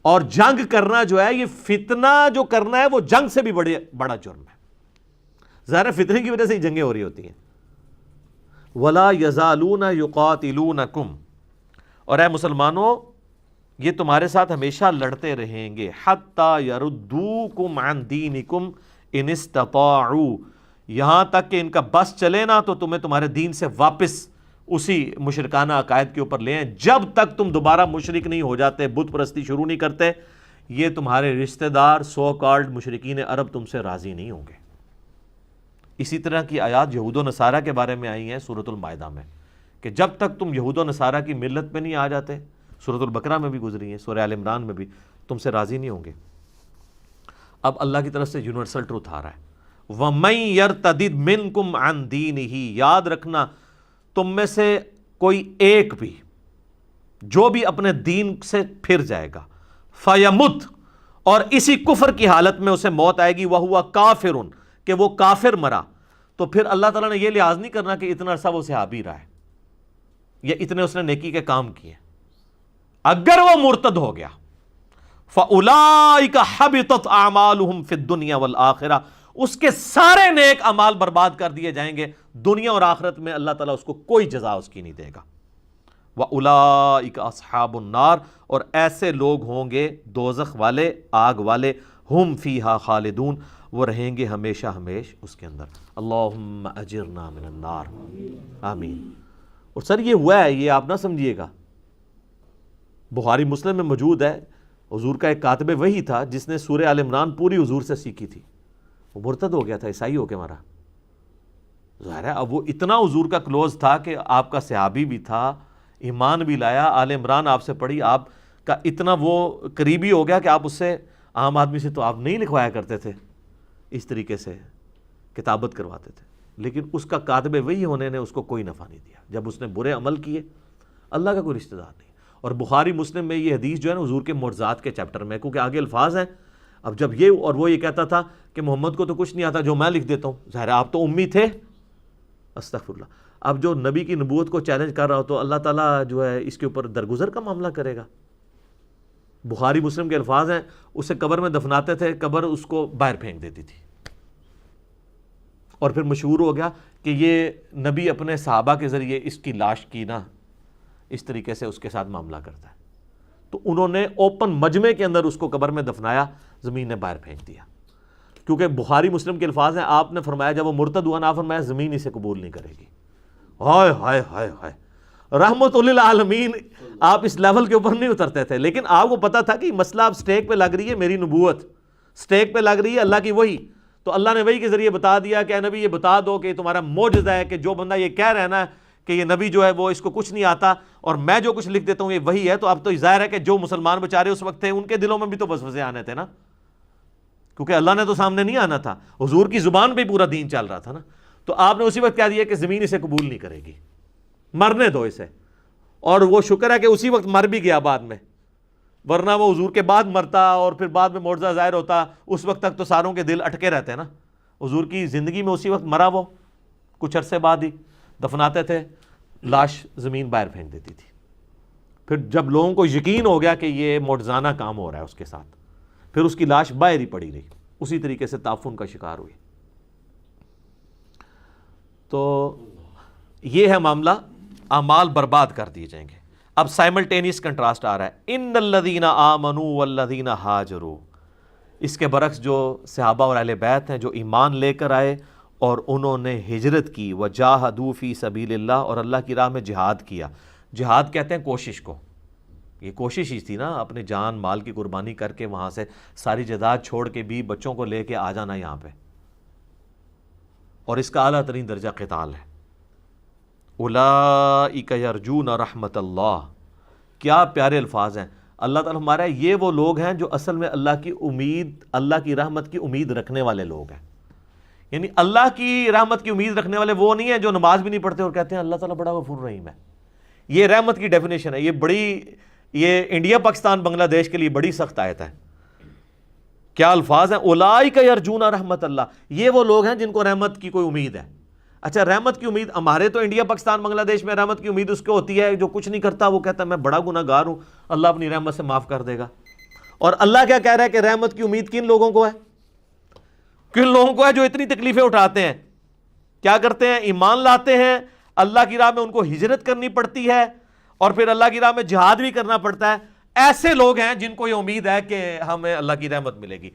اور جنگ کرنا جو ہے یہ فتنہ جو کرنا ہے وہ جنگ سے بھی بڑا جرم ہے. ظاہر فتنے کی وجہ سے ہی جنگیں ہو رہی ہوتی ہیں. وَلَا يَزَالُونَ يُقَاتِلُونَكُمْ, اور اے مسلمانوں یہ تمہارے ساتھ ہمیشہ لڑتے رہیں گے, حَتَّى يَرُدُّوكُمْ عَنْ دِينِكُمْ إِنِ اسْتَطَاعُوا, یہاں تک کہ ان کا بس چلے نا تو تمہیں تمہارے دین سے واپس اسی مشرکانہ عقائد کے اوپر لے آئیں. جب تک تم دوبارہ مشرک نہیں ہو جاتے, بت پرستی شروع نہیں کرتے, یہ تمہارے رشتہ دار سو کالڈ مشرکین عرب تم سے راضی نہیں ہوں گے. اسی طرح کی آیات یہود و نصارہ کے بارے میں آئی ہیں سورۃ المائدہ میں, کہ جب تک تم یہود و نصارہ کی ملت پہ نہیں آ جاتے, سورۃ البقرہ میں بھی گزری ہیں, سورہ آل عمران میں بھی, تم سے راضی نہیں ہوں گے. اب اللہ کی طرف سے یونیورسل ٹروتھ آ رہا ہے, وَمَن يَرْتَدِدْ مِنْكُمْ عَنْ دِينِهِ, یاد رکھنا تم میں سے کوئی ایک بھی جو بھی اپنے دین سے پھر جائے گا, فَيَمُتْ, اور اسی کفر کی حالت میں اسے موت آئے گی, وَهُوَ كَافِرٌ, کہ وہ کافر مرا, تو پھر اللہ تعالیٰ نے یہ لحاظ نہیں کرنا کہ اتنا عرصہ وہ صحابی رہا ہے یا اتنے اس نے نیکی کے کام کیے. اگر وہ مرتد ہو گیا, فَأُولَئِكَ حَبِطَتْ أَعْمَالُهُمْ فِي الدُّنْيَا وَالْآخِرَةِ, اس کے سارے نیک اعمال برباد کر دیے جائیں گے, دنیا اور آخرت میں اللہ تعالیٰ اس کو کوئی جزا اس کی نہیں دے گا. وَأُولَئِكَ أَصْحَابُ النَّارِ, اور ایسے لوگ ہوں گے دوزخ والے, آگ والے, ہم فیہا خالدون, وہ رہیں گے ہمیشہ ہمیش اس کے اندر. اللہم اجرنا من النار, آمین. اور سر یہ ہوا ہے, یہ آپ نہ سمجھیے گا, بخاری مسلم میں موجود ہے, حضور کا ایک کاتب وحی تھا جس نے سورہ آل عمران پوری حضور سے سیکھی تھی, وہ مرتد ہو گیا تھا, عیسائی ہو کے مارا. ظاہر ہے اب وہ اتنا حضور کا کلوز تھا کہ آپ کا صحابی بھی تھا, ایمان بھی لایا, آل عمران آپ سے پڑھی, آپ کا اتنا وہ قریبی ہو گیا کہ آپ اس سے, عام آدمی سے تو آپ نہیں لکھوایا کرتے تھے, اس طریقے سے کتابت کرواتے تھے, لیکن اس کا کاتب وحی ہونے نے اس کو کوئی نفع نہیں دیا. جب اس نے برے عمل کیے, اللہ کا کوئی رشتہ دار نہیں. اور بخاری مسلم میں یہ حدیث جو ہے نا حضور کے معجزات کے چیپٹر میں, کیونکہ آگے الفاظ ہیں. اب جب یہ, اور وہ یہ کہتا تھا کہ محمد کو تو کچھ نہیں آتا جو میں لکھ دیتا ہوں, ظاہر آپ تو امی تھے, استغفر اللہ. اب جو نبی کی نبوت کو چیلنج کر رہا ہو تو اللہ تعالیٰ جو ہے اس کے اوپر درگزر کا معاملہ کرے گا. بخاری مسلم کے الفاظ ہیں, اسے قبر میں دفناتے تھے, قبر اس کو باہر پھینک دیتی تھی, اور پھر مشہور ہو گیا کہ یہ نبی اپنے صحابہ کے ذریعے اس کی لاش کی نا اس طریقے سے اس کے ساتھ معاملہ کرتا ہے. تو انہوں نے اوپن مجمع کے اندر اس کو قبر میں دفنایا, زمین نے باہر پھینک دیا, کیونکہ بخاری مسلم کے الفاظ ہیں, آپ نے فرمایا جب وہ مرتد ہوا نا, فرمایا زمین اسے قبول نہیں کرے گی. ہائے ہائے ہائے ہائے, رحمت للعالمین, آپ اس لیول کے اوپر نہیں اترتے تھے, لیکن آپ کو پتا تھا کہ مسئلہ اب سٹیک پہ لگ رہی ہے, میری نبوت سٹیک پہ لگ رہی ہے, اللہ کی وحی. تو اللہ نے وحی کے ذریعے بتا دیا کہ اے نبی یہ بتا دو کہ تمہارا معجزہ ہے کہ جو بندہ یہ کہہ رہا ہے نا کہ یہ نبی جو ہے وہ اس کو کچھ نہیں آتا اور میں جو کچھ لکھ دیتا ہوں یہ وحی ہے. تو اب تو ظاہر ہے کہ جو مسلمان بیچارے اس وقت تھے ان کے دلوں میں بھی تو وسوسے آنے تھے نا, کیونکہ اللہ نے تو سامنے نہیں آنا تھا, حضور کی زبان پہ پورا دین چل رہا تھا نا. تو آپ نے اسی وقت کہہ دیا کہ زمین اسے قبول نہیں کرے گی, مرنے دو اسے. اور وہ شکر ہے کہ اسی وقت مر بھی گیا بعد میں, ورنہ وہ حضور کے بعد مرتا اور پھر بعد میں معجزہ ظاہر ہوتا, اس وقت تک تو ساروں کے دل اٹکے رہتے ہیں نا. حضور کی زندگی میں اسی وقت مرا, وہ کچھ عرصے بعد ہی دفناتے تھے, لاش زمین باہر پھینک دیتی تھی. پھر جب لوگوں کو یقین ہو گیا کہ یہ معجزانہ کام ہو رہا ہے اس کے ساتھ, پھر اس کی لاش باہر ہی پڑی رہی, اسی طریقے سے تعفن کا شکار ہوئی. تو یہ ہے معاملہ, اعمال برباد کر دیے جائیں گے. اب سائملٹینیس کنٹراسٹ آ رہا ہے, ان الذین آمنوا والذین ہاجروا, اس کے برعکس جو صحابہ اور اہل بیت ہیں جو ایمان لے کر آئے اور انہوں نے ہجرت کی, وجاہدوا فی سبیل اللہ, اور اللہ کی راہ میں جہاد کیا. جہاد کہتے ہیں کوشش کو, یہ کوشش ہی تھی نا, اپنے جان مال کی قربانی کر کے وہاں سے ساری جائیداد چھوڑ کے بھی بچوں کو لے کے آ جانا یہاں پہ, اور اس کا اعلیٰ ترین درجہ قتال ہے. اولئک یرجون رحمت اللہ, کیا پیارے الفاظ ہیں. اللہ تعالیٰ ہمارا یہ وہ لوگ ہیں جو اصل میں اللہ کی امید, اللہ کی رحمت کی امید رکھنے والے لوگ ہیں. یعنی اللہ کی رحمت کی امید رکھنے والے وہ نہیں ہیں جو نماز بھی نہیں پڑھتے اور کہتے ہیں اللہ تعالیٰ بڑا غفور رحیم ہے. یہ رحمت کی ڈیفینیشن ہے, یہ انڈیا پاکستان بنگلہ دیش کے لیے بڑی سخت آیت ہے. کیا الفاظ ہیں، اولئک یرجون رحمت اللہ، یہ وہ لوگ ہیں جن کو رحمت کی کوئی امید ہے۔ اچھا رحمت کی امید ہمارے تو انڈیا پاکستان بنگلہ دیش میں رحمت کی امید اس کو ہوتی ہے جو کچھ نہیں کرتا، وہ کہتا ہے میں بڑا گناہ گار ہوں، اللہ اپنی رحمت سے معاف کر دے گا۔ اور اللہ کیا کہہ رہا ہے کہ رحمت کی امید کن لوگوں کو ہے؟ کن لوگوں کو ہے جو اتنی تکلیفیں اٹھاتے ہیں، کیا کرتے ہیں، ایمان لاتے ہیں، اللہ کی راہ میں ان کو ہجرت کرنی پڑتی ہے اور پھر اللہ کی راہ میں جہاد بھی کرنا پڑتا ہے، ایسے لوگ ہیں جن کو یہ امید ہے کہ ہمیں اللہ کی رحمت ملے گی۔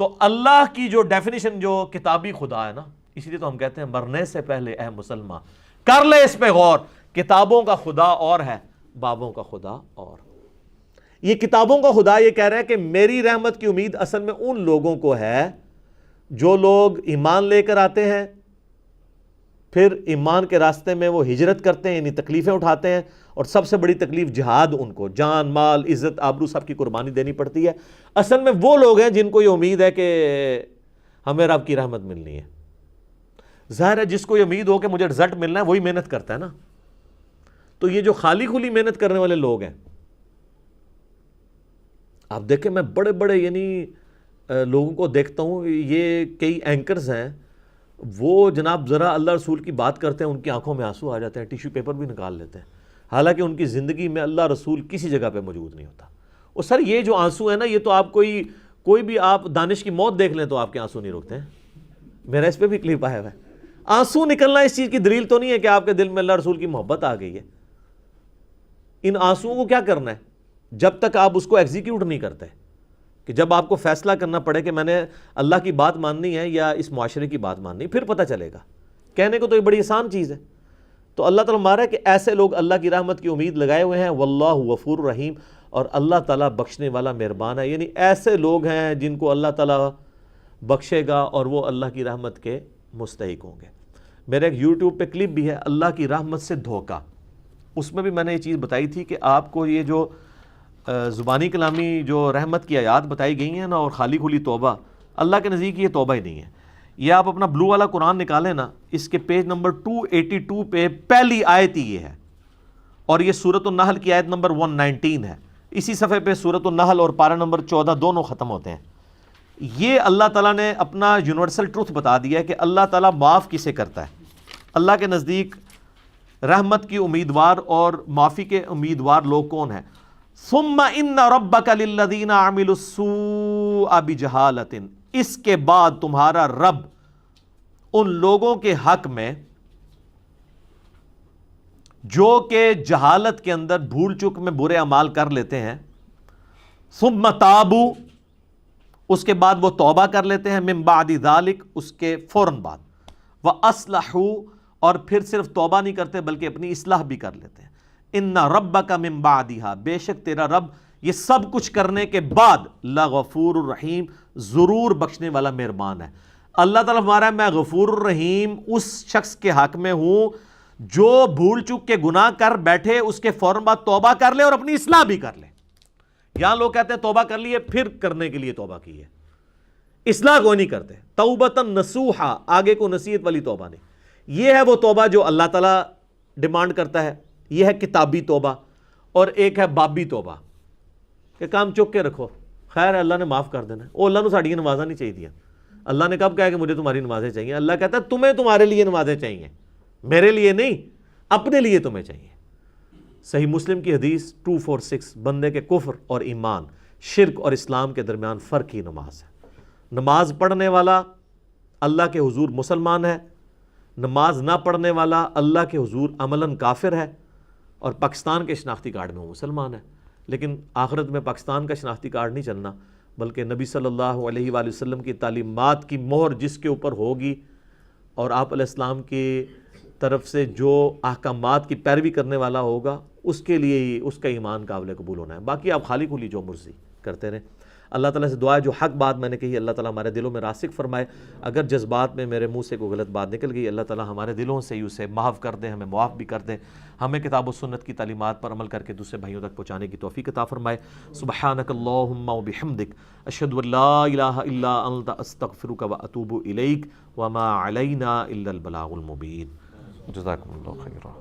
تو اللہ کی جو ڈیفینیشن جو کتابی خدا ہے نا، اسی لیے تو ہم کہتے ہیں مرنے سے پہلے اے مسلمان کر لے اس پہ غور، کتابوں کا خدا اور ہے، بابوں کا خدا اور۔ یہ کتابوں کا خدا یہ کہہ رہا ہے کہ میری رحمت کی امید اصل میں ان لوگوں کو ہے جو لوگ ایمان لے کر آتے ہیں، پھر ایمان کے راستے میں وہ ہجرت کرتے ہیں، یعنی تکلیفیں اٹھاتے ہیں، اور سب سے بڑی تکلیف جہاد، ان کو جان مال عزت آبرو سب کی قربانی دینی پڑتی ہے۔ اصل میں وہ لوگ ہیں جن کو یہ امید ہے کہ ہمیں رب کی رحمت ملنی ہے۔ ظاہر ہے جس کو یہ امید ہو کہ مجھے رزلٹ ملنا ہے وہی محنت کرتا ہے نا۔ تو یہ جو خالی کھلی محنت کرنے والے لوگ ہیں، آپ دیکھیں میں بڑے بڑے یعنی لوگوں کو دیکھتا ہوں، یہ کئی اینکرز ہیں، وہ جناب ذرا اللہ رسول کی بات کرتے ہیں ان کی آنکھوں میں آنسو آ جاتے ہیں، ٹیشو پیپر بھی نکال لیتے ہیں، حالانکہ ان کی زندگی میں اللہ رسول کسی جگہ پہ موجود نہیں ہوتا۔ اور سر یہ جو آنسو ہے نا، یہ تو آپ کوئی بھی آپ دانش کی موت دیکھ لیں تو آپ کے آنسو نہیں رکتے ہیں۔ میرا اس پہ بھی کلپ آیا ہوا ہے۔ آنسو نکلنا اس چیز کی دلیل تو نہیں ہے کہ آپ کے دل میں اللہ رسول کی محبت آ گئی ہے۔ ان آنسوؤں کو کیا کرنا ہے جب تک آپ اس کو ایگزیکیوٹ نہیں کرتے، کہ جب آپ کو فیصلہ کرنا پڑے کہ میں نے اللہ کی بات ماننی ہے یا اس معاشرے کی بات ماننی، پھر پتہ چلے گا۔ کہنے کو تو یہ بڑی آسان چیز ہے۔ تو اللہ تعالیٰ مارا ہے کہ ایسے لوگ اللہ کی رحمت کی امید لگائے ہوئے ہیں، واللہ غفور رحیم، اور اللہ تعالیٰ بخشنے والا مہربان ہے، یعنی ایسے لوگ ہیں جن کو اللہ تعالیٰ بخشے گا اور وہ اللہ کی رحمت کے مستحق ہوں گے۔ میرے ایک یوٹیوب پہ کلپ بھی ہے، اللہ کی رحمت سے دھوکہ، اس میں بھی میں نے یہ چیز بتائی تھی کہ آپ کو یہ جو زبانی کلامی جو رحمت کی آیات بتائی گئی ہیں نا، اور خالی کھلی توبہ، اللہ کے نزدیک یہ توبہ ہی نہیں ہے۔ یہ آپ اپنا بلو والا قرآن نکالیں نا، اس کے پیج نمبر 282 پہ پہلی آیت ہی یہ ہے، اور یہ سورۃ النحل کی آیت نمبر 119 ہے۔ اسی صفحے پہ سورۃ النحل اور پارہ نمبر 14 دونوں ختم ہوتے ہیں۔ یہ اللہ تعالیٰ نے اپنا یونیورسل ٹروتھ بتا دیا ہے کہ اللہ تعالیٰ معاف کسے کرتا ہے۔ اللہ کے نزدیک رحمت کی امیدوار اور معافی کے امیدوار لوگ کون ہیں؟ ثم ان ربک للذین عملوا السوء بجہالۃ، اس کے بعد تمہارا رب ان لوگوں کے حق میں جو کہ جہالت کے اندر بھول چک میں برے اعمال کر لیتے ہیں، ثم تابوا، اس کے بعد وہ توبہ کر لیتے ہیں، من بعد ذالک، اس کے فوراً بعد، وَأَصْلَحُوا، اور پھر صرف توبہ نہیں کرتے بلکہ اپنی اصلاح بھی کر لیتے ہیں۔ ان ربک من بعدها، بے شک تیرا رب یہ سب کچھ کرنے کے بعد لغفور الرحیم، ضرور بخشنے والا مہربان ہے۔ اللہ تعالیٰ ہمارا میں غفور الرحیم اس شخص کے حق میں ہوں جو بھول چک کے گناہ کر بیٹھے، اس کے فوراً بعد توبہ کر لے اور اپنی اصلاح بھی کر لے۔ یہاں لوگ کہتے ہیں توبہ کر لیے پھر کرنے کے لیے توبہ کی ہے، اصلاح کوئی نہیں کرتے۔ توبۃ نصوحا، آگے کو نصیحت والی توبہ نہیں۔ یہ ہے وہ توبہ جو اللہ تعالیٰ ڈیمانڈ کرتا ہے، یہ ہے کتابی توبہ، اور ایک ہے بابی توبہ کہ کام چک کے رکھو، خیر اللہ نے معاف کر دینا ہے، وہ اللہ نے ساڑی نمازاں نہیں چاہیے، اللہ نے کب کہا کہ مجھے تمہاری نمازیں چاہیے؟ اللہ کہتا ہے تمہیں تمہارے لیے نمازیں چاہیے، میرے لیے نہیں، اپنے لیے تمہیں چاہیے۔ صحیح مسلم کی حدیث 246، بندے کے کفر اور ایمان، شرک اور اسلام کے درمیان فرق ہی نماز ہے۔ نماز پڑھنے والا اللہ کے حضور مسلمان ہے، نماز نہ پڑھنے والا اللہ کے حضور عملاً کافر ہے، اور پاکستان کے شناختی کارڈ میں وہ مسلمان ہے، لیکن آخرت میں پاکستان کا شناختی کارڈ نہیں چلنا، بلکہ نبی صلی اللہ علیہ وآلہ وسلم کی تعلیمات کی مہر جس کے اوپر ہوگی، اور آپ علیہ السلام کی طرف سے جو احکامات کی پیروی کرنے والا ہوگا، اس کے لیے ہی اس کا ایمان قابل قبول ہونا ہے۔ باقی آپ خالی کھلی جو مرضی کرتے رہیں۔ اللہ تعالیٰ سے دعا ہے جو حق بات میں نے کہی اللہ تعالیٰ ہمارے دلوں میں راسخ فرمائے، اگر جذبات میں میرے منہ سے کوئی غلط بات نکل گئی اللہ تعالیٰ ہمارے دلوں سے ہی اسے معاف کر دیں، ہمیں معاف بھی کر دیں، ہمیں کتاب و سنت کی تعلیمات پر عمل کر کے دوسرے بھائیوں تک پہنچانے کی توفیق عطا فرمائے۔ سبحانک اللہم و بحمدک، اشہد ان لا الہ الا انت، استغفرک و اتوب الیک، وما علینا الا البلاغ المبین۔ جزاکم اللہ خیرا۔